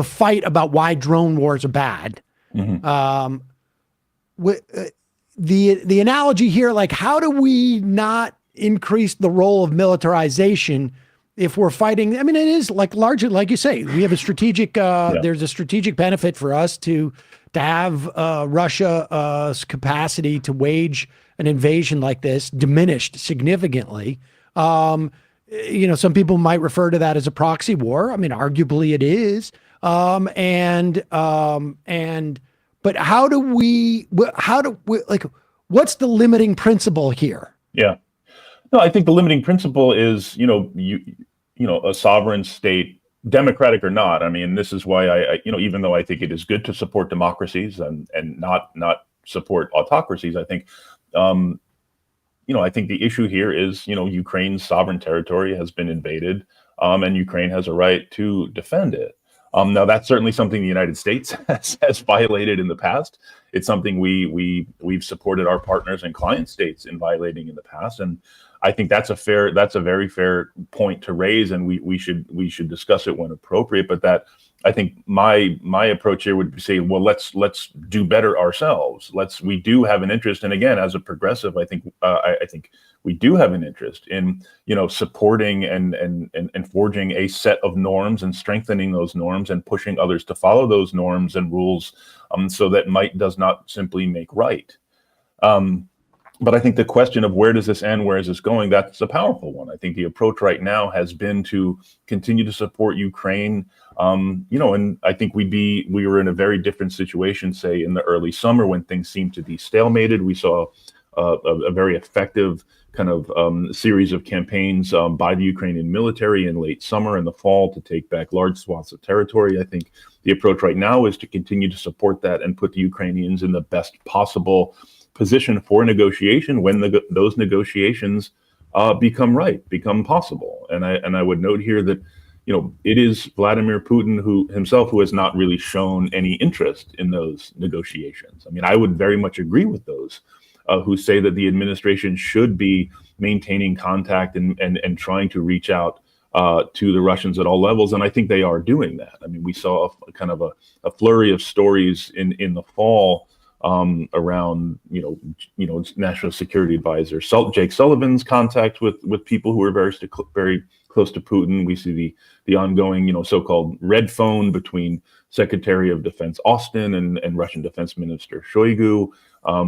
fight about why drone wars are bad. The analogy here, like, how do we not increase the role of militarization if we're fighting? I mean, it is like largely, like you say, we have a strategic, there's a strategic benefit for us to have Russia's capacity to wage an invasion like this diminished significantly. Some people might refer to that as a proxy war. I mean, arguably it is. But how do we, what's the limiting principle here? Yeah. No, I think the limiting principle is, a sovereign state, democratic or not. I mean, this is why I even though I think it is good to support democracies and not support autocracies, I think, I think the issue here is, Ukraine's sovereign territory has been invaded, and Ukraine has a right to defend it. Now, that's certainly something the United States has violated in the past. It's something we've supported our partners and client states in violating in the past, and I think that's a very fair point to raise, and we should discuss it when appropriate. But that, I think my approach here would be say, well, let's do better ourselves. We do have an interest, and again, as a progressive, I think we do have an interest in supporting and forging a set of norms and strengthening those norms and pushing others to follow those norms and rules, so that might does not simply make right. But I think the question of where does this end, where is this going, that's a powerful one. I think the approach right now has been to continue to support Ukraine. And I think we were in a very different situation, say, in the early summer when things seemed to be stalemated. We saw a very effective kind of series of campaigns by the Ukrainian military in late summer and the fall to take back large swaths of territory. I think the approach right now is to continue to support that and put the Ukrainians in the best possible position for negotiation when those negotiations become possible. And I would note here that it is Vladimir Putin who has not really shown any interest in those negotiations. I mean, I would very much agree with those who say that the administration should be maintaining contact and trying to reach out to the Russians at all levels, and I think they are doing that. I mean, we saw a flurry of stories in the fall around national security advisor Jake Sullivan's contact with people who are very close to Putin. We see the ongoing so-called red phone between Secretary of Defense Austin and Russian Defense Minister Shoigu.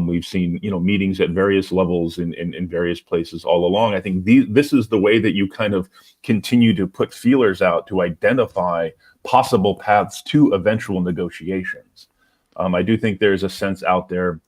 We've seen meetings at various levels in various places all along. I think this is the way that you kind of continue to put feelers out to identify possible paths to eventual negotiations. I do think there's a sense out there.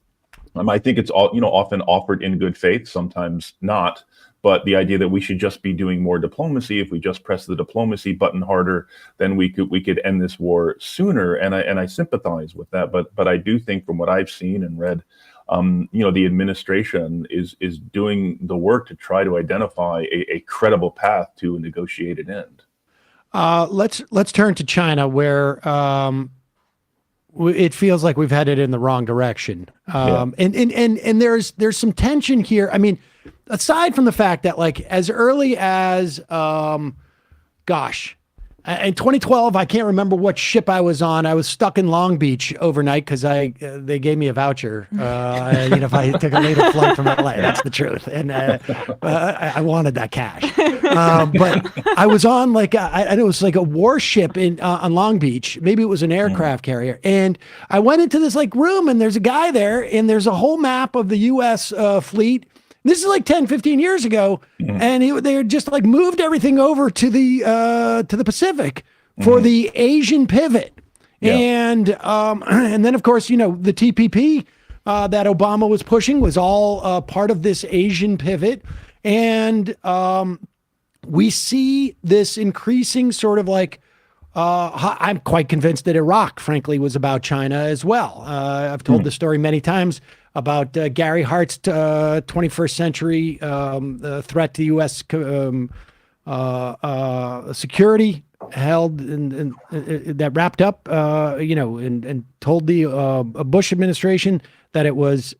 I think it's all often offered in good faith, sometimes not. But the idea that we should just be doing more diplomacy, if we just press the diplomacy button harder, then we could end this war sooner. And I sympathize with that. But I do think, from what I've seen and read, the administration is doing the work to try to identify a credible path to a negotiated end. Let's turn to China, where it feels like we've headed in the wrong direction. And there's some tension here. I mean, aside from the fact that, like, as early as in 2012, I can't remember what ship I was on. I was stuck in Long Beach overnight because they gave me a voucher. If I took a later flight from LA, that's the truth. And I wanted that cash. But I was on it was like a warship on Long Beach. Maybe it was an aircraft carrier. And I went into this room, and there's a guy there, and there's a whole map of the U.S. fleet. This is like 10, 15 years ago, and they had just moved everything over to the Pacific for the Asian pivot. And then, of course, the TPP that Obama was pushing was all part of this Asian pivot. And we see this increasing sort of I'm quite convinced that Iraq, frankly, was about China as well. I've told the story many times about Gary Hart's 21st century threat to U.S. Security held and that wrapped up, and told the Bush administration that it was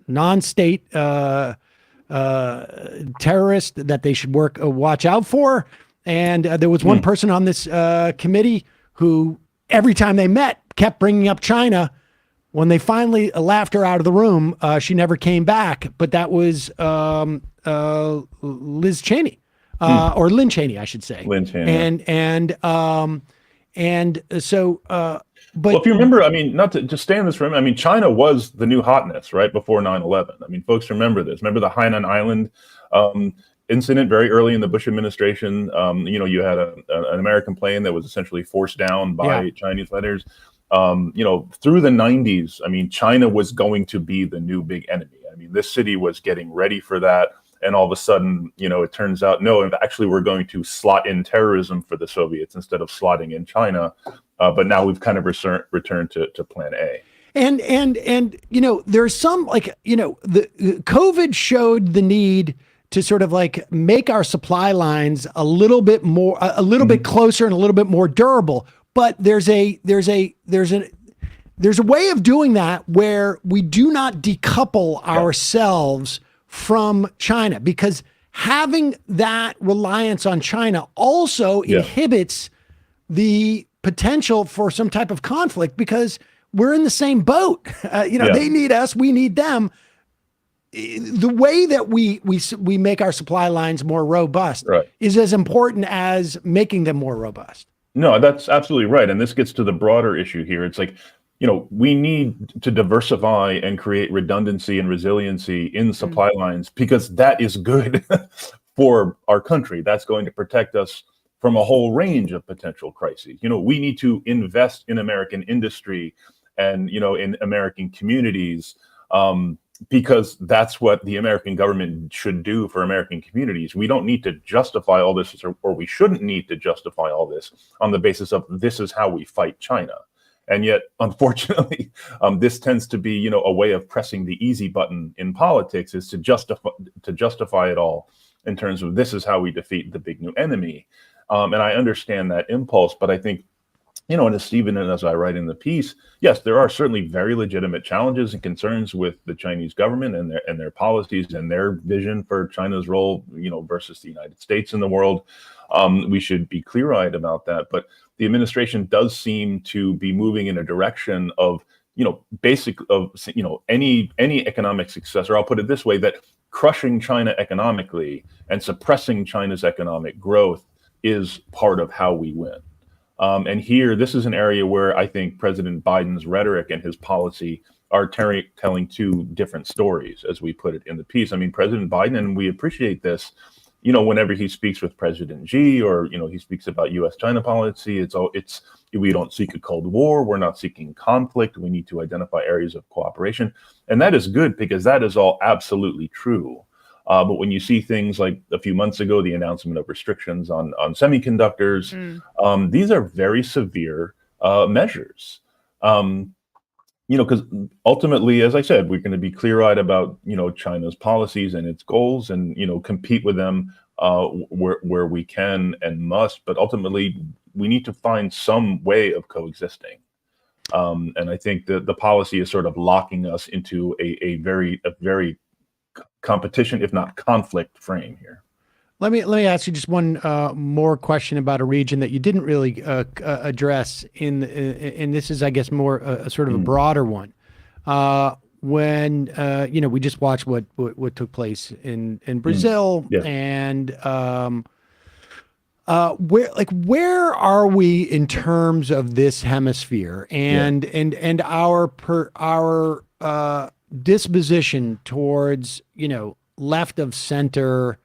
non-state terrorist that they should watch out for. And there was one person on this committee who, every time they met, kept bringing up China. When they finally laughed her out of the room, she never came back. But that was Liz Cheney, or Lynn Cheney, I should say. Lynn Cheney. And so, but if you remember, not to just stay in this room. China was the new hotness right before 9/11. Folks remember this. Remember the Hainan Island incident very early in the Bush administration. You had an American plane that was essentially forced down by Chinese fighters. Through the 90s, China was going to be the new big enemy. This city was getting ready for that. And all of a sudden, it turns out, no, actually, we're going to slot in terrorism for the Soviets instead of slotting in China. But now we've kind of returned to plan A. And there's some the COVID showed the need to sort of make our supply lines a little bit bit closer and a little bit more durable. But there's a way of doing that where we do not decouple ourselves from China, because having that reliance on China also inhibits the potential for some type of conflict, because we're in the same boat. They need us, we need them. The way that we make our supply lines more robust is as important as making them more robust. No, that's absolutely right. And this gets to the broader issue here. It's we need to diversify and create redundancy and resiliency in supply lines, because that is good for our country. That's going to protect us from a whole range of potential crises. We need to invest in American industry and, in American communities, because that's what the American government should do for American communities. We don't need to justify all this, or we shouldn't need to justify all this on the basis of this is how we fight China. And yet, unfortunately, this tends to be, a way of pressing the easy button in politics, is to justify it all in terms of this is how we defeat the big new enemy. And I understand that impulse, but I think, and as Steven and as I write in the piece, yes, there are certainly very legitimate challenges and concerns with the Chinese government and their policies and their vision for China's role, versus the United States in the world. We should be clear-eyed about that. But the administration does seem to be moving in a direction of, basic of, any economic success, or I'll put it this way, that crushing China economically and suppressing China's economic growth is part of how we win. And here, this is an area where I think President Biden's rhetoric and his policy are telling two different stories, as we put it in the piece. I mean, President Biden, and we appreciate this, whenever he speaks with President Xi, or, he speaks about U.S. China policy, we don't seek a Cold War. We're not seeking conflict. We need to identify areas of cooperation. And that is good, because that is all absolutely true. But when you see things like a few months ago, the announcement of restrictions on semiconductors, these are very severe measures. Because ultimately, as I said, we're going to be clear-eyed about, China's policies and its goals, and, compete with them where we can and must. But ultimately, we need to find some way of coexisting. And I think that the policy is sort of locking us into a very competition, if not conflict, frame here. Let me ask you just one more question about a region that you didn't really address and this is, I guess, more a sort of a broader one. When we just watched what took place in Brazil, and where are we in terms of this hemisphere and our disposition towards left of center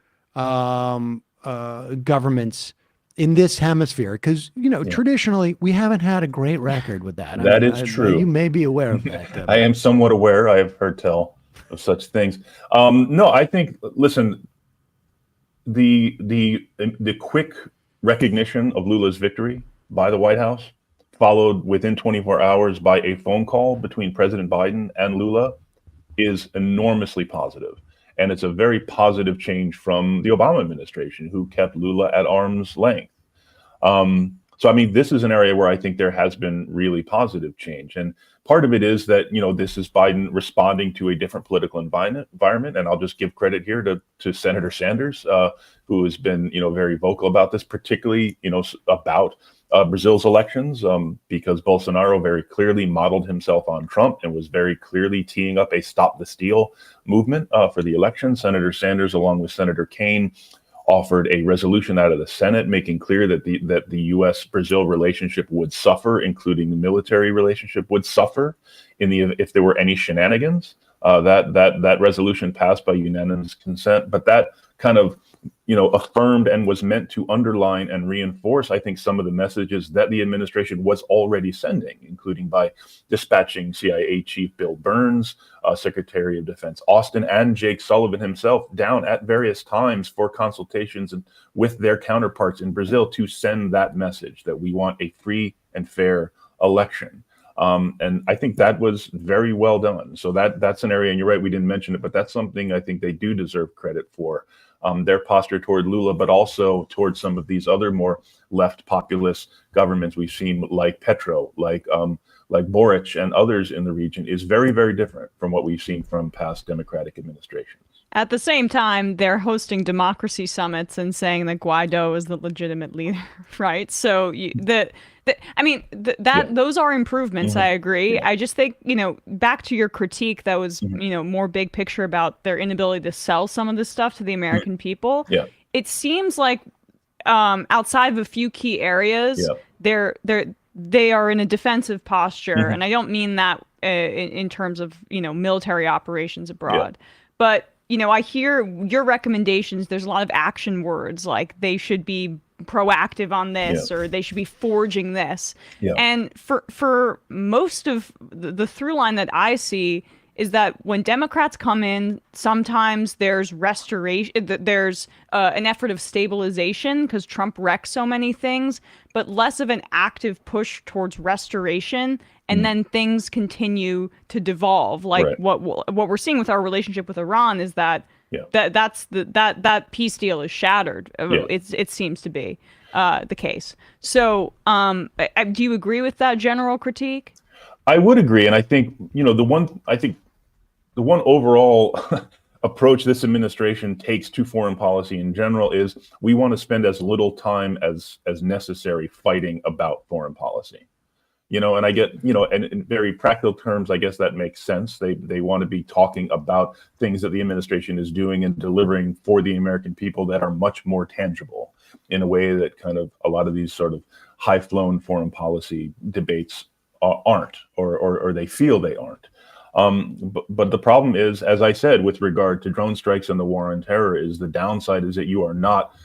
governments in this hemisphere, because traditionally we haven't had a great record with that. That is true. You may be aware of that. I am somewhat aware. I have heard tell of such things. No, I think, listen, the quick recognition of Lula's victory by the White House, followed within 24 hours by a phone call between President Biden and Lula, is enormously positive. And it's a very positive change from the Obama administration, who kept Lula at arm's length. So, I mean, this is an area where I think there has been really positive change. And part of it is that, this is Biden responding to a different political environment. And I'll just give credit here to Senator Sanders, who has been, very vocal about this, particularly, about Brazil's elections, because Bolsonaro very clearly modeled himself on Trump and was very clearly teeing up a Stop the Steal movement for the election. Senator Sanders, along with Senator Kaine, offered a resolution out of the Senate making clear that the U.S.-Brazil relationship would suffer, including the military relationship would suffer if there were any shenanigans. That resolution passed by unanimous consent, but that kind of affirmed and was meant to underline and reinforce, I think, some of the messages that the administration was already sending, including by dispatching CIA Chief Bill Burns, Secretary of Defense Austin, and Jake Sullivan himself down at various times for consultations with their counterparts in Brazil to send that message that we want a free and fair election. And I think that was very well done. So that's an area, and you're right, we didn't mention it, but that's something I think they do deserve credit for. Their posture toward Lula, but also towards some of these other more left populist governments we've seen, like Petro, like Boric and others in the region, is very, very different from what we've seen from past Democratic administrations. At the same time, they're hosting democracy summits and saying that Guaido is the legitimate leader, right? So those are improvements. I agree. Yeah. I just think, back to your critique that was, more big picture about their inability to sell some of this stuff to the American people. Yeah. It seems like outside of a few key areas, they are in a defensive posture. And I don't mean that in terms of, military operations abroad, but I hear your recommendations. There's a lot of action words, like they should be proactive on this, or they should be forging this. And for most of the through line that I see is that when Democrats come in, sometimes there's restoration, there's an effort of stabilization because Trump wrecked so many things, but less of an active push towards restoration. And then things continue to devolve. Like what we're seeing with our relationship with Iran is that that peace deal is shattered. It seems to be the case. So do you agree with that general critique? I would agree, and I think the one overall approach this administration takes to foreign policy in general is we want to spend as little time as necessary fighting about foreign policy. And I get, and in very practical terms, I guess that makes sense. They want to be talking about things that the administration is doing and delivering for the American people that are much more tangible in a way that kind of a lot of these sort of high-flown foreign policy debates aren't, or they feel they aren't. But the problem is, as I said, with regard to drone strikes and the war on terror, is the downside is that you are not,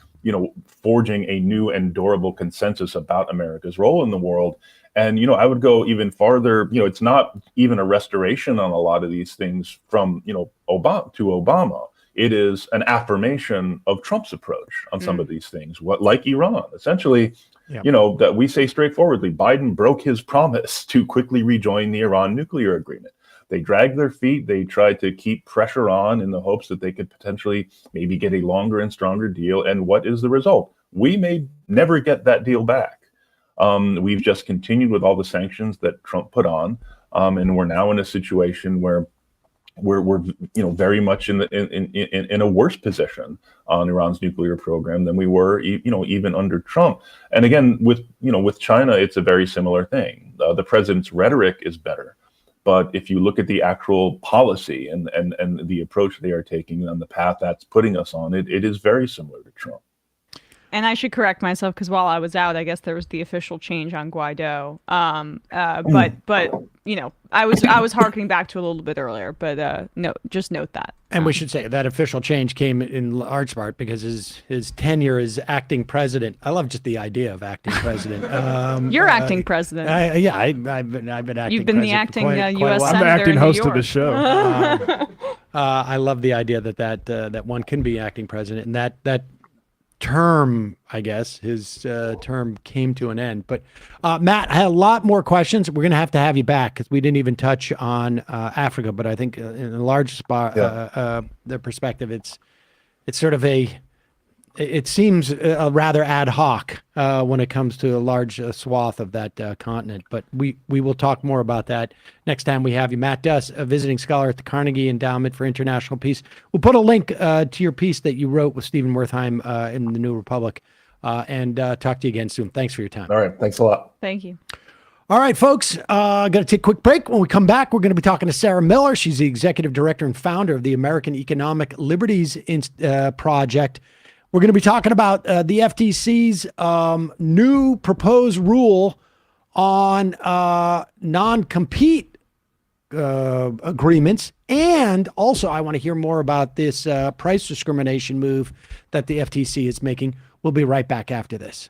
forging a new and durable consensus about America's role in the world. And, I would go even farther. It's not even a restoration on a lot of these things from, Obama to Obama. It is an affirmation of Trump's approach on some of these things, like Iran. Essentially, that we say straightforwardly, Biden broke his promise to quickly rejoin the Iran nuclear agreement. They dragged their feet. They tried to keep pressure on in the hopes that they could potentially maybe get a longer and stronger deal. And what is the result? We may never get that deal back. We've just continued with all the sanctions that Trump put on, and we're now in a situation where we're very much in a worse position on Iran's nuclear program than we were even under Trump. And again, with China, it's a very similar thing. The president's rhetoric is better. But if you look at the actual policy and the approach they are taking on the path that's putting us on, it is very similar to Trump. And I should correct myself, because while I was out, I guess there was the official change on Guaido. But I was harkening back to a little bit earlier. But no, just note that. And we should say that official change came in large part because his tenure as acting president. I love just the idea of acting president. You're acting president. I've been acting. You've been the acting U.S. Senator I'm the acting host of the show. I love the idea that one can be acting president, and that term, I guess, his term came to an end. But Matt, I had a lot more questions. We're going to have you back because we didn't even touch on Africa. But I think in a large spot, the perspective, it's sort of it seems rather ad hoc when it comes to a large swath of that continent. But we will talk more about that next time we have you. Matt Duss, a visiting scholar at the Carnegie Endowment for International Peace. We'll put a link to your piece that you wrote with Steven Wertheim in the New Republic, and talk to you again soon. Thanks for your time. All right. Thanks a lot. Thank you. All right, folks, going to take a quick break. When we come back, we're going to be talking to Sarah Miller. She's the executive director and founder of the American Economic Liberties Project. We're going to be talking about the FTC's new proposed rule on non-compete agreements. And also, I want to hear more about this price discrimination move that the FTC is making. We'll be right back after this.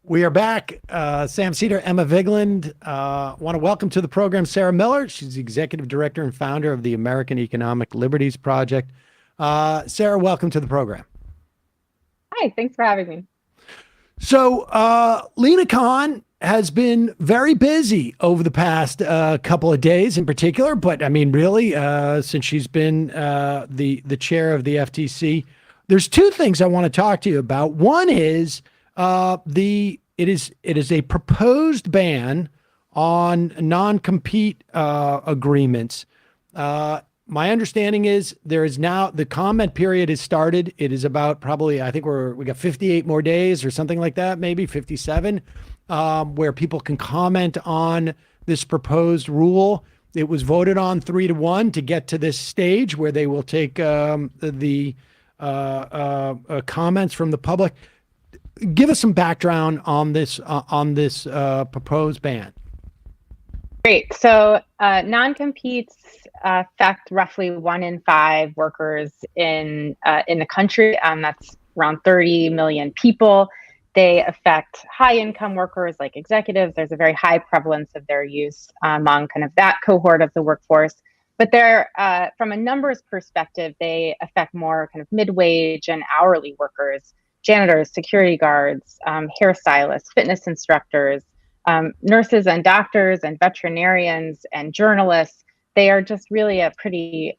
We are back. Sam Seder, Emma Vigland. Want to welcome to the program Sarah Miller. She's the executive director and founder of the American Economic Liberties Project. Sarah, welcome to the program. Hi, thanks for having me. So Lena Khan has been very busy over the past couple of days in particular, but I mean, really, since she's been the chair of the FTC, there's two things I want to talk to you about. One is it is a proposed ban on non-compete agreements. My understanding is there is now the comment period has started. It is about probably, I think we got 58 more days or something like that, maybe 57, where people can comment on this proposed rule. It was voted on 3-1 to get to this stage where they will take the comments from the public. give us some background on this proposed ban. Great. So non-competes affect roughly 1 in 5 workers in the country. That's around 30 million people. They affect high-income workers like executives. There's a very high prevalence of their use among kind of that cohort of the workforce. But they're, from a numbers perspective, they affect more kind of mid-wage and hourly workers, janitors, security guards, hairstylists, fitness instructors, nurses and doctors and veterinarians and journalists. They are just really a pretty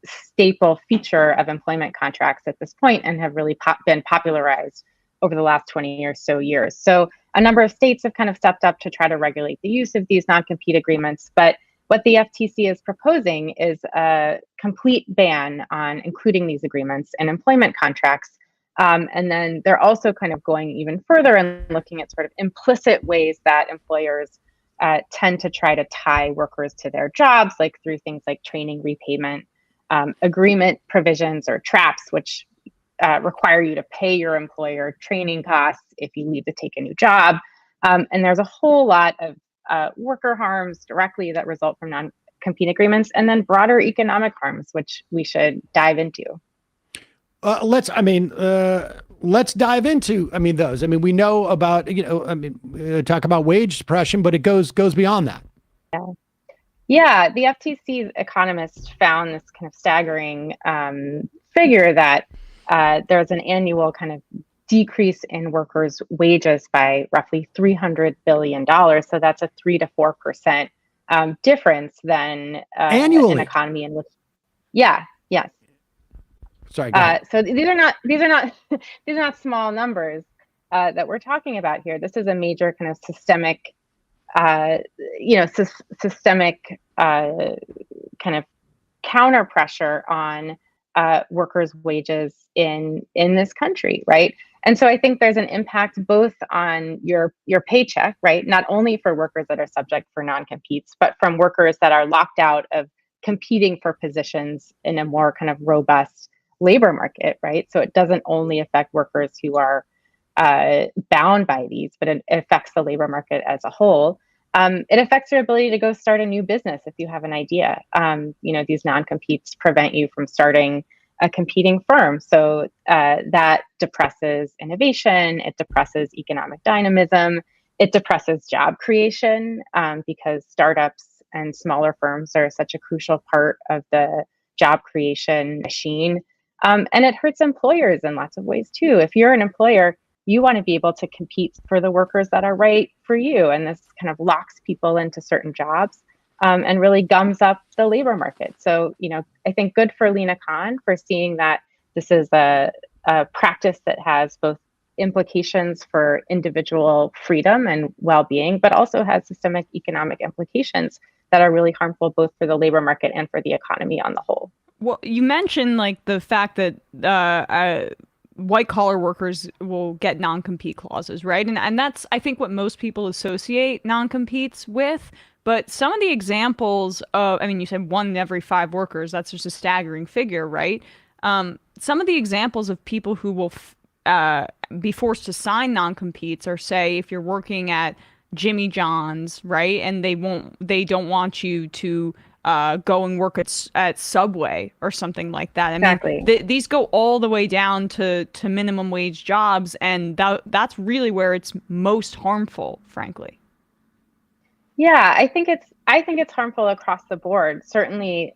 staple feature of employment contracts at this point and have really been popularized over the last 20 or so years. So a number of states have kind of stepped up to try to regulate the use of these non-compete agreements. But what the FTC is proposing is a complete ban on including these agreements in employment contracts. And then they're also kind of going even further and looking at sort of implicit ways that employers tend to try to tie workers to their jobs, like through things like training repayment, agreement provisions or traps, which require you to pay your employer training costs if you leave to take a new job. And there's a whole lot of worker harms directly that result from non-compete agreements, and then broader economic harms, which we should dive into. Let's dive into, those. We know about, talk about wage suppression, but it goes beyond that. Yeah, the FTC's economists found this kind of staggering figure that there's an annual kind of decrease in workers' wages by roughly $300 billion. So that's a 3 to 4% difference than annually an economy in which, yes. Sorry. So these are not small numbers that we're talking about here. This is a major kind of systemic, systemic kind of counter pressure on workers' wages in this country, right? And so I think there's an impact both on your paycheck, right? Not only for workers that are subject for non-competes, but from workers that are locked out of competing for positions in a more kind of robust labor market, right? So it doesn't only affect workers who are bound by these, but it affects the labor market as a whole. It affects your ability to go start a new business if you have an idea. These non-competes prevent you from starting a competing firm. So that depresses innovation, it depresses economic dynamism, it depresses job creation because startups and smaller firms are such a crucial part of the job creation machine. And it hurts employers in lots of ways too. If you're an employer, you want to be able to compete for the workers that are right for you. And this kind of locks people into certain jobs and really gums up the labor market. So, I think good for Lina Khan for seeing that this is a practice that has both implications for individual freedom and well-being, but also has systemic economic implications that are really harmful both for the labor market and for the economy on the whole. Well, you mentioned like the fact that white collar workers will get non-compete clauses, right? And that's, I think, what most people associate non-competes with. But some of the examples of, you said 1 in every 5 workers, that's just a staggering figure, right? Some of the examples of people who will be forced to sign non-competes are, say, if you're working at Jimmy John's, right? And they don't want you to go and work at Subway or something like that. Exactly. These go all the way down to minimum wage jobs, and that's really where it's most harmful, frankly. Yeah, I think it's harmful across the board. Certainly,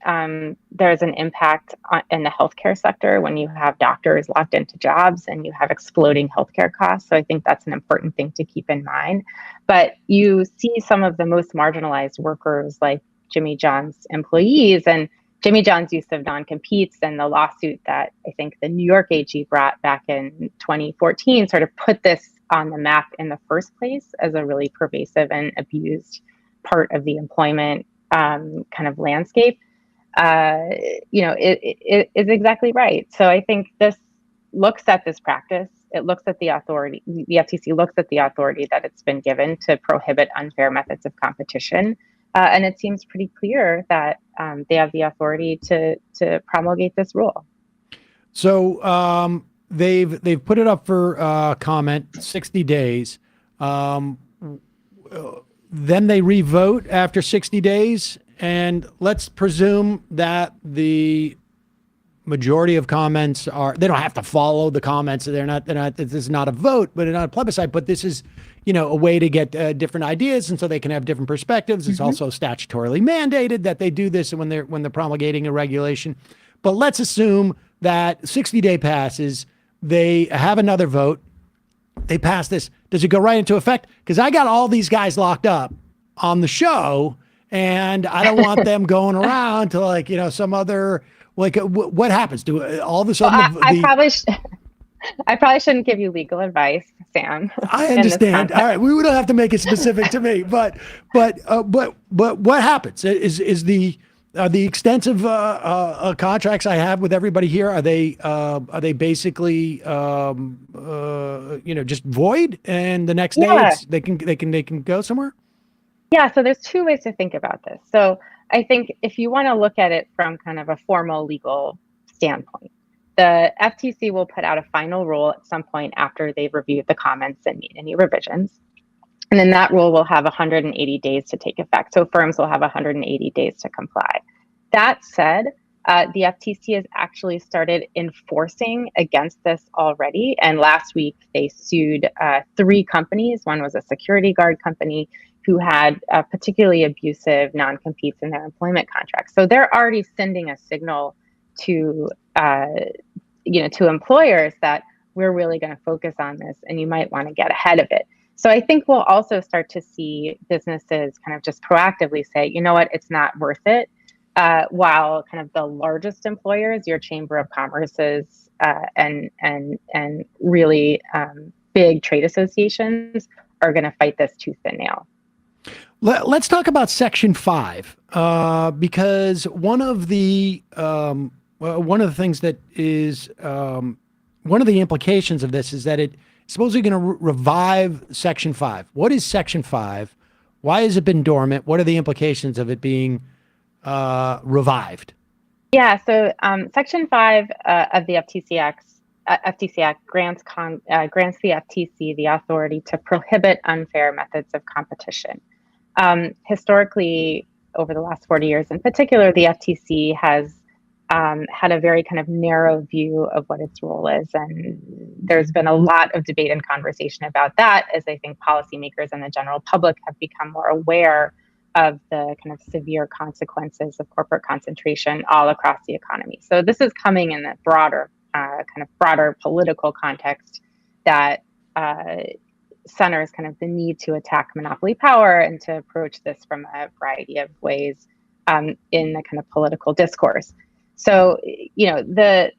there's an impact in the healthcare sector when you have doctors locked into jobs and you have exploding healthcare costs. So I think that's an important thing to keep in mind. But you see some of the most marginalized workers, like Jimmy John's employees, and Jimmy John's use of non-competes and the lawsuit that I think the New York AG brought back in 2014 sort of put this on the map in the first place as a really pervasive and abused part of the employment kind of landscape. It is exactly right. So I think this looks at this practice. It looks at the authority. The FTC looks at the authority that it's been given to prohibit unfair methods of competition. And it seems pretty clear that they have the authority to promulgate this rule. So they've put it up for comment, 60 days. Then they revote after 60 days, and let's presume that the majority of comments they don't have to follow the comments. They're not, this is not a vote, but not a plebiscite, but this is, a way to get different ideas. And so they can have different perspectives. It's also statutorily mandated that they do this when they're promulgating a regulation. But let's assume that 60-day passes, they have another vote, they pass this. Does it go right into effect? Because I got all these guys locked up on the show, and I don't want them going around to some other, what happens? Do all of a sudden I probably shouldn't give you legal advice, Sam. I understand. All right, we don't have to make it specific to me, but what happens? Is the extensive contracts I have with everybody here, are they basically just void, and the next day they can go somewhere? Yeah, so there's two ways to think about this. So I think if you want to look at it from kind of a formal legal standpoint, the FTC will put out a final rule at some point after they've reviewed the comments and made any revisions. And then that rule will have 180 days to take effect. So firms will have 180 days to comply. That said, the FTC has actually started enforcing against this already. And last week, they sued 3 companies. One was a security guard company who had particularly abusive non-competes in their employment contracts. So they're already sending a signal to employers that we're really going to focus on this, and you might want to get ahead of it. So I think we'll also start to see businesses kind of just proactively say, you know what, it's not worth it. While kind of the largest employers, your Chamber of Commerce's and really big trade associations are going to fight this tooth and nail. Let's talk about Section 5, because one of the things that is one of the implications of this is that it's supposedly going to revive Section 5. What is Section 5? Why has it been dormant? What are the implications of it being revived? Yeah, so Section 5 of the FTC Act grants the FTC the authority to prohibit unfair methods of competition. Historically, over the last 40 years in particular, the FTC has had a very kind of narrow view of what its role is. And there's been a lot of debate and conversation about that, as I think policymakers and the general public have become more aware of the kind of severe consequences of corporate concentration all across the economy. So this is coming in the broader political context that centers kind of the need to attack monopoly power and to approach this from a variety of ways in the kind of political discourse. So, the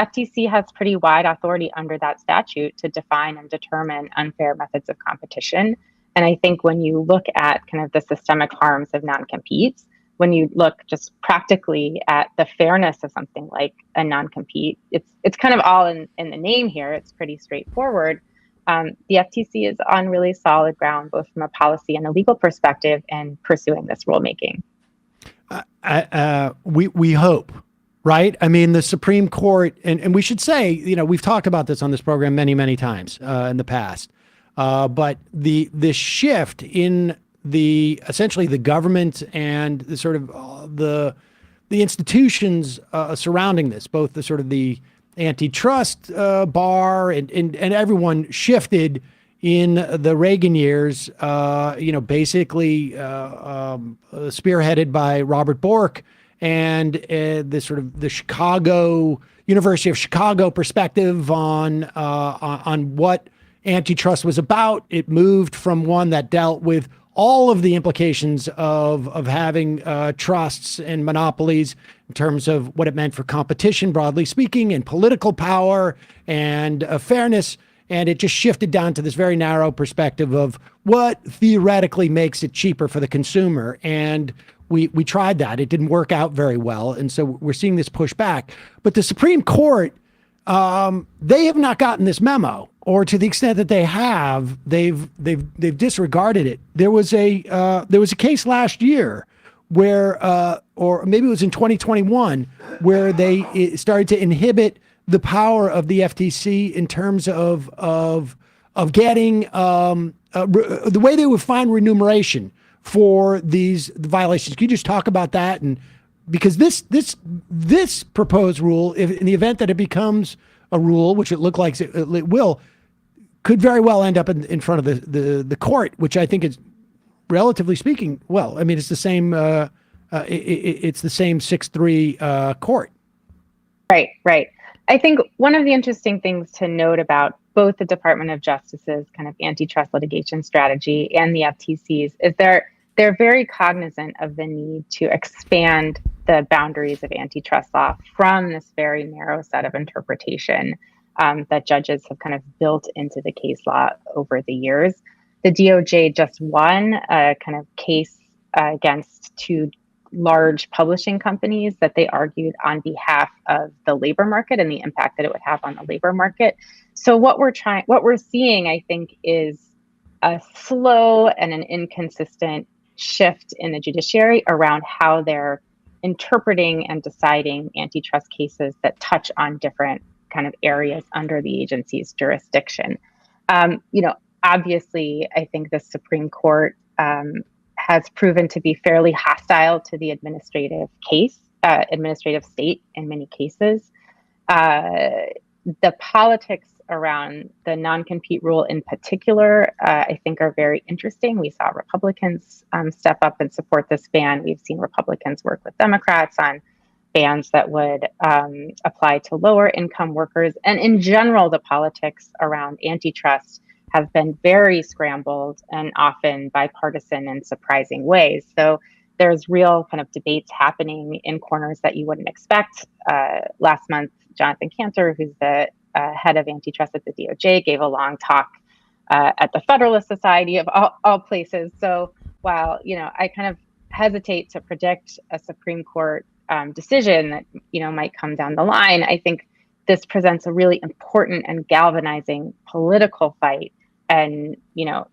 FTC has pretty wide authority under that statute to define and determine unfair methods of competition. And I think when you look at kind of the systemic harms of non-competes, when you look just practically at the fairness of something like a non-compete, it's kind of all in the name here. It's pretty straightforward. The FTC is on really solid ground, both from a policy and a legal perspective, in pursuing this rulemaking. We hope, right? I mean, the Supreme Court, and we should say, we've talked about this on this program many, many times in the past. But the shift in essentially the government and the sort of the institutions surrounding this, both the sort of the antitrust bar and everyone shifted in the Reagan years, basically spearheaded by Robert Bork and the sort of the University of Chicago perspective on what antitrust was about. It moved from one that dealt with all of the implications of having trusts and monopolies in terms of what it meant for competition, broadly speaking, and political power and fairness. And it just shifted down to this very narrow perspective of what theoretically makes it cheaper for the consumer. And we tried that. It didn't work out very well. And so we're seeing this push back. But the Supreme Court, they have not gotten this memo, or to the extent that they have, they've disregarded it. There was a case last year where, or maybe it was in 2021, where they started to inhibit the power of the FTC in terms of getting the way they would find remuneration for these violations. Can you just talk about that? And because this proposed rule, if in the event that it becomes a rule, which it looks like it will, could very well end up in front of the court, which I think is, relatively speaking, well, I mean, it's the same. It's the same 6-3 court. Right. I think one of the interesting things to note about both the Department of Justice's kind of antitrust litigation strategy and the FTC's is they're very cognizant of the need to expand the boundaries of antitrust law from this very narrow set of interpretation that judges have kind of built into the case law over the years. The DOJ just won a kind of case against two large publishing companies that they argued on behalf of the labor market and the impact that it would have on the labor market. So what we're seeing, I think, is a slow and an inconsistent shift in the judiciary around how they're interpreting and deciding antitrust cases that touch on different kind of areas under the agency's jurisdiction. Obviously, I think the Supreme Court has proven to be fairly hostile to the administrative state in many cases. The politics around the non-compete rule in particular, I think are very interesting. We saw Republicans step up and support this ban. We've seen Republicans work with Democrats on bans that would apply to lower income workers. And in general, the politics around antitrust have been very scrambled and often bipartisan in surprising ways. So there's real kind of debates happening in corners that you wouldn't expect. Last month, Jonathan Cantor, who's the head of antitrust at the DOJ, gave a long talk at the Federalist Society of all places. So while, I kind of hesitate to predict a Supreme Court decision that, might come down the line, I think this presents a really important and galvanizing political fight. And,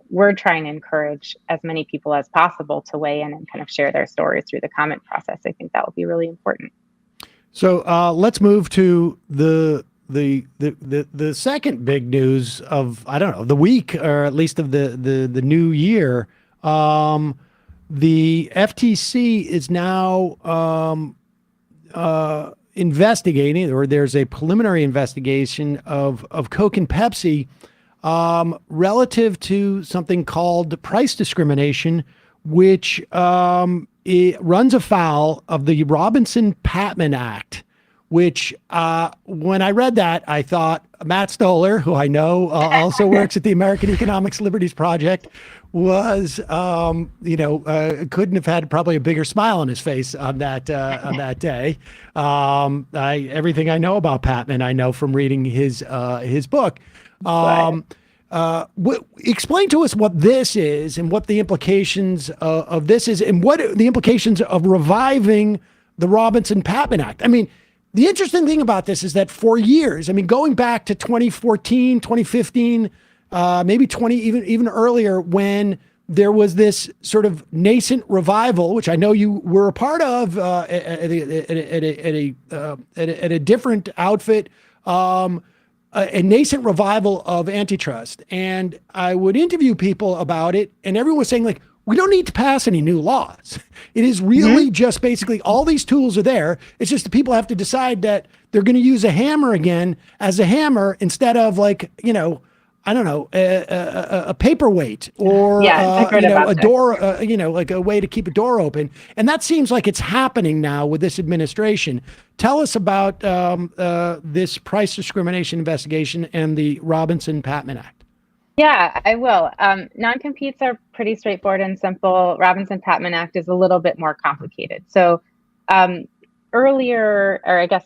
we're trying to encourage as many people as possible to weigh in and kind of share their stories through the comment process. I think that will be really important. So let's move to the second big news of, I don't know, the week, or at least of the new year. The FTC is now investigating, or there's a preliminary investigation of Coke and Pepsi relative to something called price discrimination, which it runs afoul of the Robinson-Patman Act, which when I read that, I thought Matt Stoller, who I know also works at the American Economic Liberties Project, was, couldn't have had probably a bigger smile on his face on that day. Everything I know about Patman, I know from reading his book. Explain to us what this is and what the implications of this is, and what the implications of reviving the Robinson-Patman Act. I mean, the interesting thing about this is that for years, I mean, going back to 2014, 2015, maybe even earlier, when there was this sort of nascent revival, which I know you were a part of at a different outfit, a nascent revival of antitrust. And I would interview people about it, and everyone was saying, like, we don't need to pass any new laws. It is really just basically all these tools are there. It's just the people have to decide that they're going to use a hammer again as a hammer instead of, like, I don't know, a paperweight or a door, like a way to keep a door open. And that seems like it's happening now with this administration. Tell us about this price discrimination investigation and the Robinson-Patman Act. Yeah, I will. Non-competes are pretty straightforward and simple. Robinson-Patman Act is a little bit more complicated. So earlier, or I guess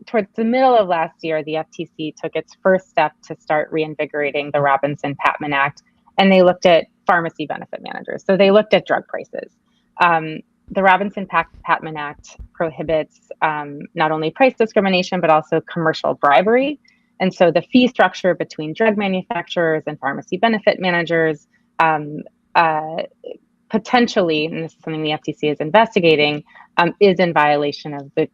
towards the middle of last year, the FTC took its first step to start reinvigorating the Robinson-Patman Act, and they looked at pharmacy benefit managers. So they looked at drug prices. The Robinson-Patman Act prohibits not only price discrimination, but also commercial bribery. And so the fee structure between drug manufacturers and pharmacy benefit managers potentially, and this is something the FTC is investigating, is in violation of the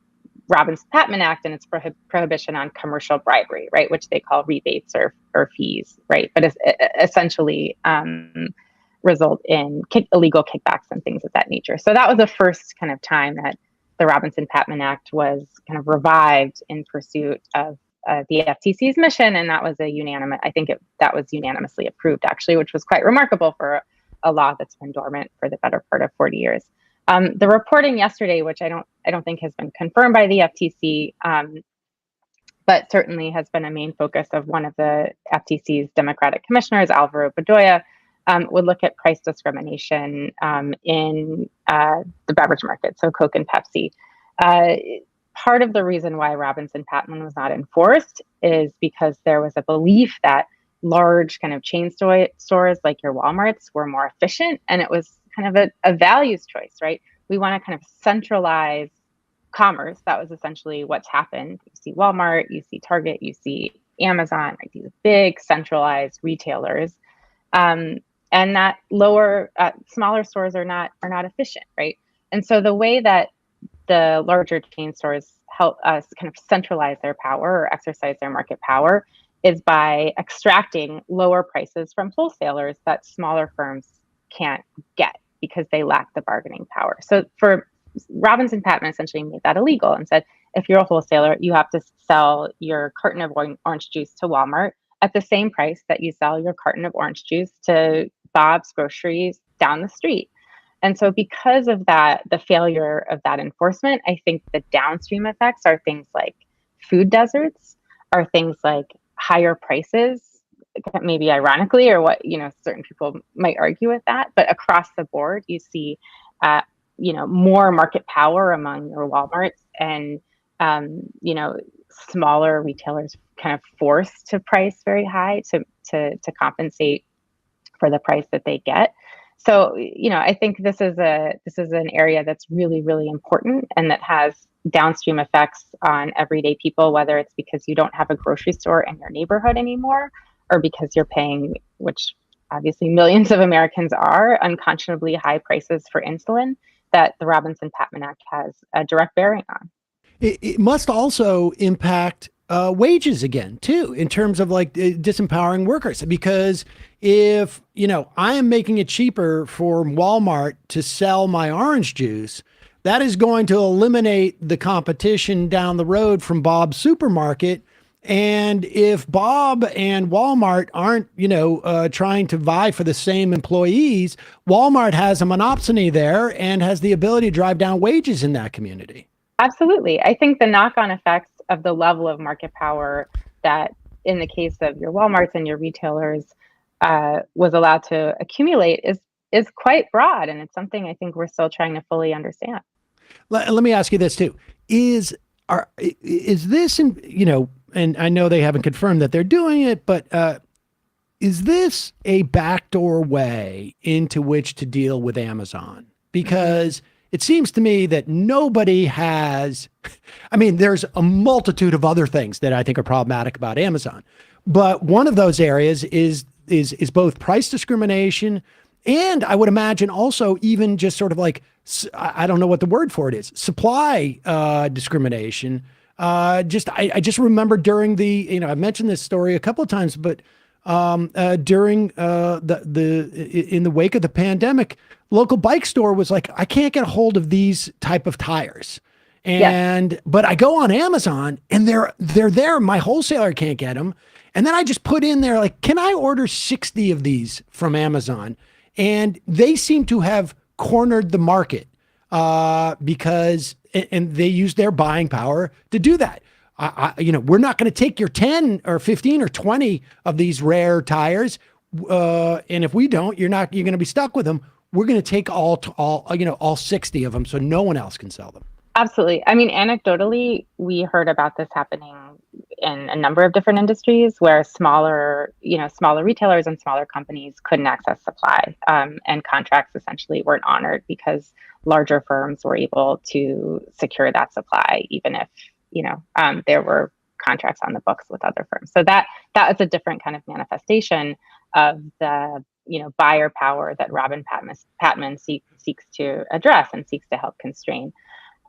Patman Act and its prohibition on commercial bribery, right, which they call rebates or fees, right, but it's essentially result in illegal kickbacks and things of that nature. So that was the first kind of time that the Robinson-Patman Act was kind of revived in pursuit of the FTC's mission, and that was that was unanimously approved, actually, which was quite remarkable for a law that's been dormant for the better part of 40 years. The reporting yesterday, which I don't think has been confirmed by the FTC, but certainly has been a main focus of one of the FTC's Democratic commissioners, Alvaro Bedoya, would look at price discrimination in the beverage market, so Coke and Pepsi. Part of the reason why Robinson-Patman was not enforced is because there was a belief that large kind of chain stores like your Walmarts were more efficient, and it was kind of a values choice, right? We want to kind of centralize commerce. That was essentially what's happened. You see Walmart, you see Target, you see Amazon, right? These big centralized retailers. And that smaller stores are not efficient, right? And so the way that the larger chain stores help us kind of centralize their power or exercise their market power is by extracting lower prices from wholesalers that smaller firms can't get because they lack the bargaining power. So for Robinson-Patman essentially made that illegal and said, if you're a wholesaler, you have to sell your carton of orange juice to Walmart at the same price that you sell your carton of orange juice to Bob's Groceries down the street. And so because of that, the failure of that enforcement, I think the downstream effects are things like food deserts, are things like higher prices, maybe ironically, or what, certain people might argue with that. But across the board, you see, more market power among your Walmarts and, smaller retailers kind of forced to price very high to compensate for the price that they get. So, I think this is an area that's really, really important and that has downstream effects on everyday people, whether it's because you don't have a grocery store in your neighborhood anymore, or because you're paying, which obviously millions of Americans are, unconscionably high prices for insulin that the Robinson-Patman Act has a direct bearing on. It must also impact wages again, too, in terms of like disempowering workers, because if, I am making it cheaper for Walmart to sell my orange juice, that is going to eliminate the competition down the road from Bob's supermarket. And if Bob and Walmart aren't, trying to vie for the same employees, Walmart has a monopsony there and has the ability to drive down wages in that community. Absolutely. I think the knock-on effects of the level of market power that, in the case of your Walmarts and your retailers, was allowed to accumulate is quite broad, and it's something I think we're still trying to fully understand. Let me ask you this too: is this, and I know they haven't confirmed that they're doing it, but is this a backdoor way into which to deal with Amazon? Because it seems to me that nobody has, there's a multitude of other things that I think are problematic about Amazon. But one of those areas is both price discrimination and I would imagine also even just sort of like, I don't know what the word for it is, supply discrimination. I just remember during I've mentioned this story a couple of times, but during in the wake of the pandemic, local bike store was like, I can't get a hold of these type of tires. But I go on Amazon and they're there. My wholesaler can't get them. And then I just put in there, like, can I order 60 of these from Amazon? And they seem to have cornered the market because they use their buying power to do that. We're not going to take your 10 or 15 or 20 of these rare tires. And if we don't, you're going to be stuck with them. We're going to take all 60 of them so no one else can sell them. Absolutely. Anecdotally, we heard about this happening in a number of different industries where smaller retailers and smaller companies couldn't access supply, and contracts essentially weren't honored because larger firms were able to secure that supply, even if there were contracts on the books with other firms. So that is a different kind of manifestation of the buyer power that Robin Patman seeks to address and seeks to help constrain.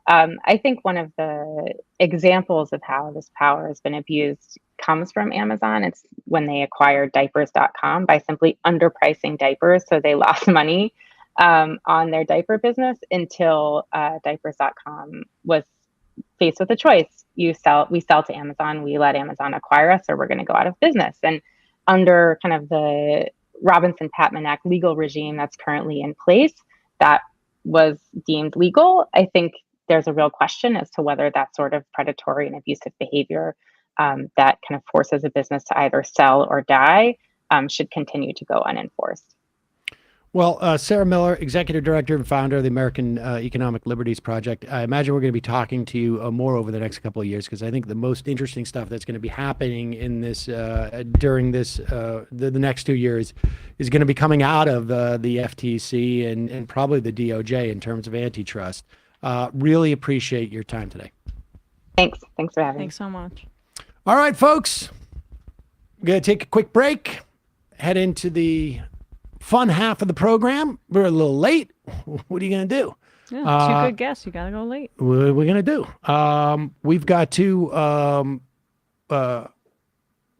I think one of the examples of how this power has been abused comes from Amazon. It's when they acquired diapers.com by simply underpricing diapers. So they lost money on their diaper business until diapers.com was faced with a choice. We sell to Amazon, we let Amazon acquire us, or we're going to go out of business. And under kind of the Robinson-Patman Act legal regime that's currently in place, that was deemed legal. I think there's a real question as to whether that sort of predatory and abusive behavior that kind of forces a business to either sell or die should continue to go unenforced. Well, Sarah Miller, Executive Director and Founder of the American Economic Liberties Project. I imagine we're going to be talking to you more over the next couple of years, because I think the most interesting stuff that's going to be happening in this during this the next 2 years is going to be coming out of the FTC and probably the DOJ in terms of antitrust. Really appreciate your time today. Thanks for having me. Thanks so much. All right, folks, we're going to take a quick break, head into the fun half of the program. We're a little late. What are you going to do? Yeah, two good guests. You got to go late. What are we going to do? We've got to,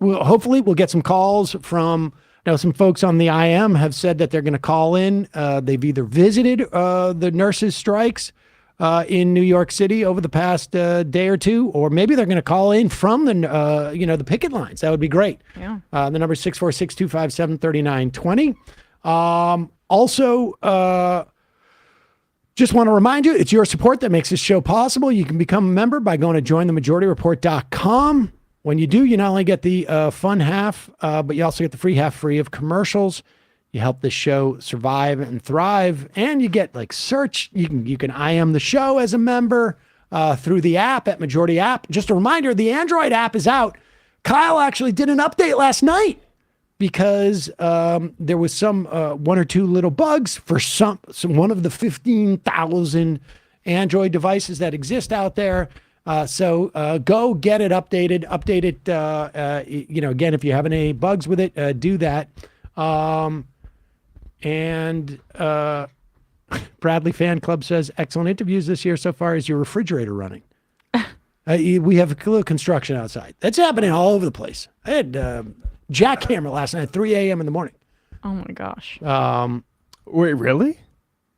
hopefully we'll get some calls from, some folks on the IM have said that they're going to call in. They've either visited the nurses' strikes in New York City over the past day or two, or maybe they're going to call in from the, the picket lines. That would be great. Yeah. The number is 646-257-3920. Also, just want to remind you, it's your support that makes this show possible. You can become a member by going to jointhemajorityReport.com. When you do, you not only get the fun half, but you also get the free half free of commercials. You help this show survive and thrive, and you get search. You can IM the show as a member through the app at Majority App. Just a reminder, the Android app is out. Kyle actually did an update last night, because there was some one or two little bugs for some one of the 15,000 Android devices that exist out there. So go get it updated. Update it. Again, if you have any bugs with it, do that. And Bradley Fan Club says, excellent interviews this year so far. Is your refrigerator running? We have a little construction outside. That's happening all over the place. I had jackhammer last night at 3 a.m. in the morning. Oh my gosh. Wait, really?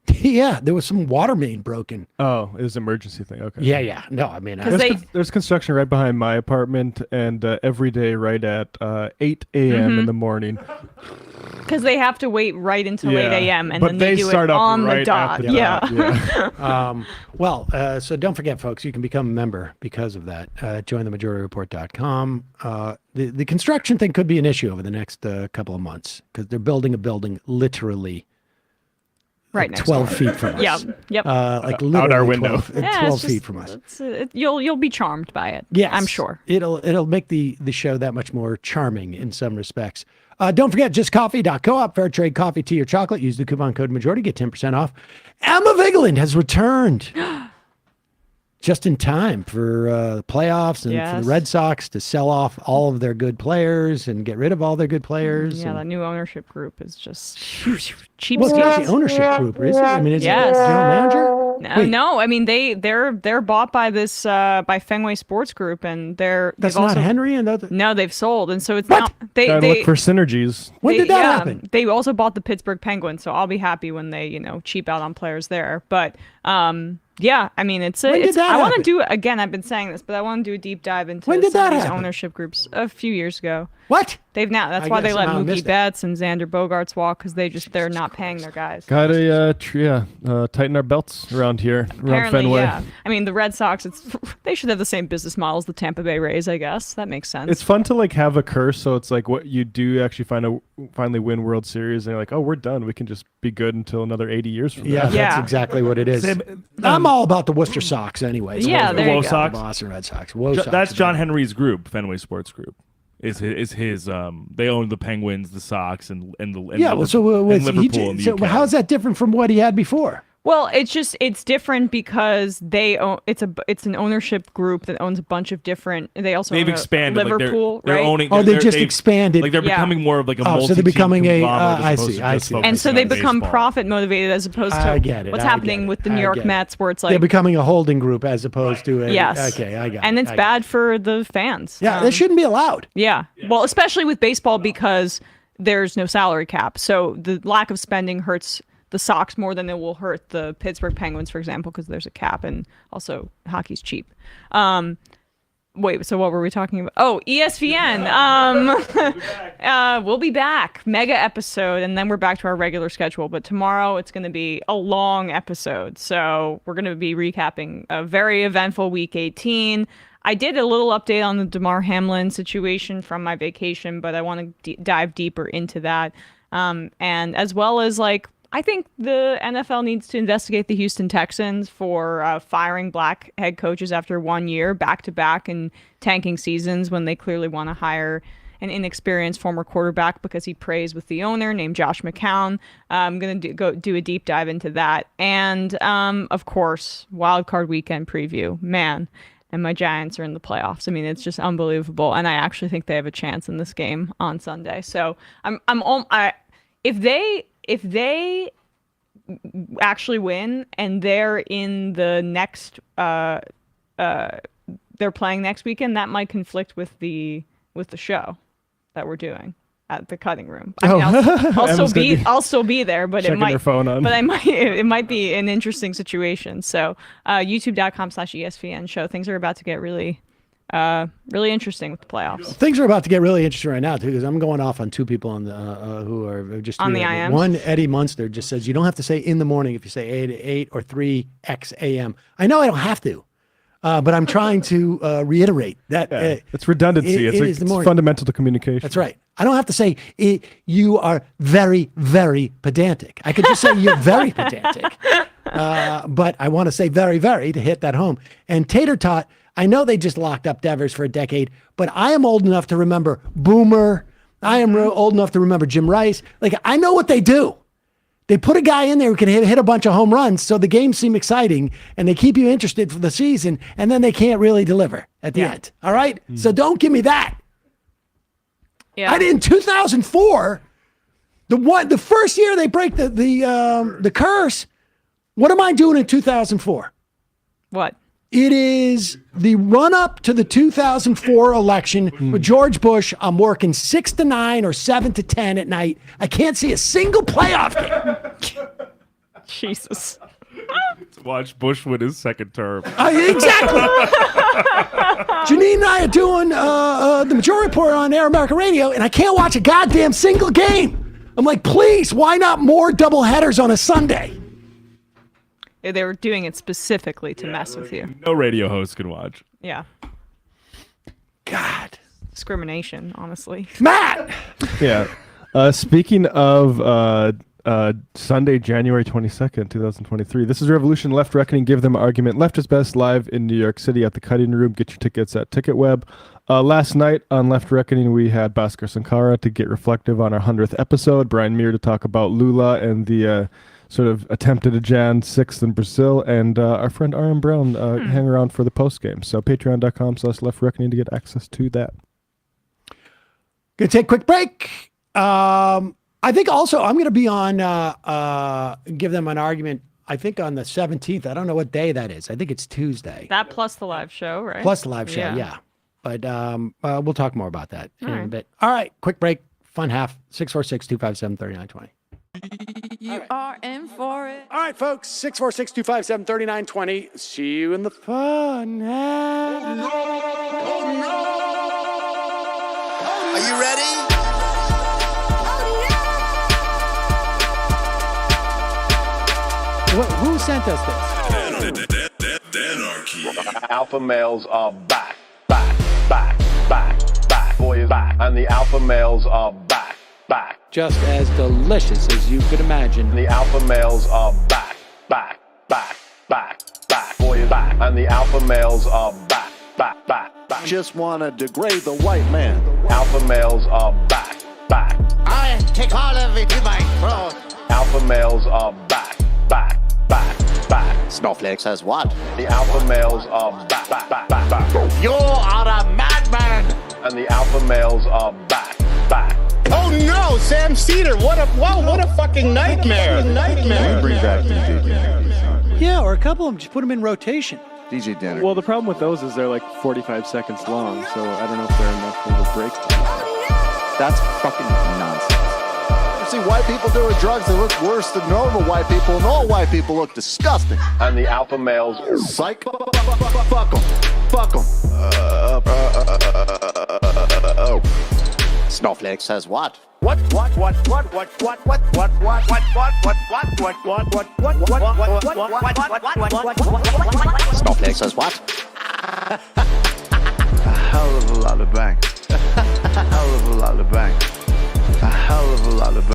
Yeah, there was some water main broken. Oh, it was an emergency thing. Okay. Yeah. No, I mean, there's construction right behind my apartment, and every day right at 8 a.m. in the morning. Because they have to wait right until 8 a.m. and but then they do start it up on right the dot. Yeah. So don't forget, folks, you can become a member because of that. JoinTheMajorityReport.com. The construction thing could be an issue over the next couple of months, because they're building a building literally right next 12 door. feet from us. Yeah. Yep. Literally out our window. 12 feet from us. You'll be charmed by it. Yes, I'm sure. It'll make the show that much more charming in some respects. Don't forget, justcoffee.coop, fair trade coffee, tea, or chocolate. Use the coupon code Majority, get 10% off. Emma Vigeland has returned just in time for the playoffs and for the Red Sox to sell off all of their good players and get rid of all their good players. Yeah, that new ownership group is just cheap. Well, it's not the ownership group, is it? I mean, is it the general manager? No, I mean they're bought by this by Fenway Sports Group, and that's not Henry and other. No, they've sold, and so it's what? now they look for synergies. When did that happen? They also bought the Pittsburgh Penguins, so I'll be happy when they cheap out on players there. But yeah, I mean I want to do again. I've been saying this, but I want to do a deep dive into some of these ownership groups a few years ago. What? They've now. That's why they let Mookie Betts and Xander Bogaerts walk, because they're not paying their guys. Gotta tighten our belts around here. Around Fenway. Yeah. I mean, the Red Sox. They should have the same business model as the Tampa Bay Rays, I guess. That makes sense. It's fun to have a curse, so it's like what you do actually finally win World Series, and you're like, oh, we're done. We can just be good until another 80 years from now. Yeah, that's exactly what it is. I'm all about the Worcester Sox, anyway. Yeah, there you go. Sox. Boston Red Sox. That's John Henry's group, Fenway Sports Group. Is his they own the Penguins, the Sox, and Liverpool. So how's that different from what he had before? Well, it's different because they own it's an ownership group that owns a bunch of different. They also They've own expanded. Liverpool, they're right? owning. They just expanded. Like they're becoming more of like a multi. So they're becoming a. I conglomerate as see. opposed I to just see. focusing And so on they become baseball. profit motivated as opposed I to get it. what's I happening get with the it. New I York get it. Mets, where it's They're like becoming a holding group as opposed to a. yes, Okay, I got it. and it's bad for the fans. Yeah, they shouldn't be allowed. Yeah. Well, especially with baseball because there's no salary cap, so the lack of spending hurts the Sox more than it will hurt the Pittsburgh Penguins, for example, because there's a cap, and also hockey's cheap. Wait, so what were we talking about? Oh, ESPN. We'll be back. Mega episode, and then we're back to our regular schedule. But tomorrow it's going to be a long episode. So we're going to be recapping a very eventful Week 18. I did a little update on the Damar Hamlin situation from my vacation, but I want to dive deeper into that. And as well as I think the NFL needs to investigate the Houston Texans for firing black head coaches after 1 year, back-to-back in tanking seasons when they clearly want to hire an inexperienced former quarterback because he prays with the owner named Josh McCown. I'm going to go do a deep dive into that. And, of course, Wild Card Weekend preview. Man, and my Giants are in the playoffs. I mean, it's just unbelievable. And I actually think they have a chance in this game on Sunday. So if they actually win and they're in the next they're playing next weekend, that might conflict with the show that we're doing at the cutting room. I mean, I'll still be there, but it might it might be an interesting situation. So youtube.com/ESPN show. Things are about to get really interesting with the playoffs. Things are about to get really interesting right now too, because I'm going off on two people on the who are just on the IMs. One, Eddie Munster, just says you don't have to say in the morning if you say 8 or 3x a.m. I know I don't have to, but I'm trying to reiterate that it's redundancy. It's fundamental to communication. That's right. I don't have to say you are very, very pedantic. I could just say you're very pedantic, but I want to say very, very to hit that home. And Tater Tot. I know they just locked up Devers for a decade, but I am old enough to remember Boomer. I am old enough to remember Jim Rice. I know what they do. They put a guy in there who can hit a bunch of home runs, so the games seem exciting, and they keep you interested for the season, and then they can't really deliver at the end. All right? So don't give me that. Yeah. In 2004, the first year they break the curse, what am I doing in 2004? What? It is the run-up to the 2004 election with George Bush. I'm working 6 to 9 or 7 to 10 at night. I can't see a single playoff game. Jesus. To watch Bush win his second term. Exactly. Janine and I are doing the Majority Report on Air America Radio, and I can't watch a goddamn single game. I'm like, please, why not more doubleheaders on a Sunday? They were doing it specifically to mess with you. No radio host can watch. Yeah. God. Discrimination, honestly. Matt! Yeah. Speaking of Sunday, January 22nd, 2023, this is Revolution Left Reckoning. Give them argument. Left is best live in New York City at the Cutting Room. Get your tickets at TicketWeb. Last night on Left Reckoning, we had Bhaskar Sankara to get reflective on our 100th episode. Brian Muir to talk about Lula and the sort of attempted a Jan 6th in Brazil, and our friend R.M. Brown hang around for the post game. So patreon.com/Left Reckoning to get access to that. Gonna take a quick break. I think also I'm gonna be on Give Them an Argument, I think on the 17th. I don't know what day that is. I think it's Tuesday. That plus the live show, right? Plus the live show, yeah. But we'll talk more about that in a bit. All right, quick break. Fun half. 646-257-3920. You are in for it. All right, folks. 646-257-3920. See you in the fun half. Are you ready? Who sent us this? Alpha males are back. Boy is back. And the alpha males are back. Just as delicious as you could imagine. The alpha males are back. Boy is back. And the alpha males are back. Just wanna degrade the white man. Alpha males are back. I take all of it to my throat. Alpha males are back. back. Snowflake says what? The alpha males are back. You are a madman! And the alpha males are back. Oh no, Sam Seder, what a fucking nightmare! Bring back DJ Dinner. Yeah, or a couple of them, just put them in rotation. DJ Dinner. Well, the problem with those is they're like 45 seconds long, so I don't know if they're enough of a break. That's fucking nonsense. You see white people doing drugs, they look worse than normal white people, and all white people look disgusting. And the alpha males. Psych. Fuck them. Snowflake says what? Snowflake says what? A hell of a lot of bank. A hell of a lot of bank. A hell of a lot of bank.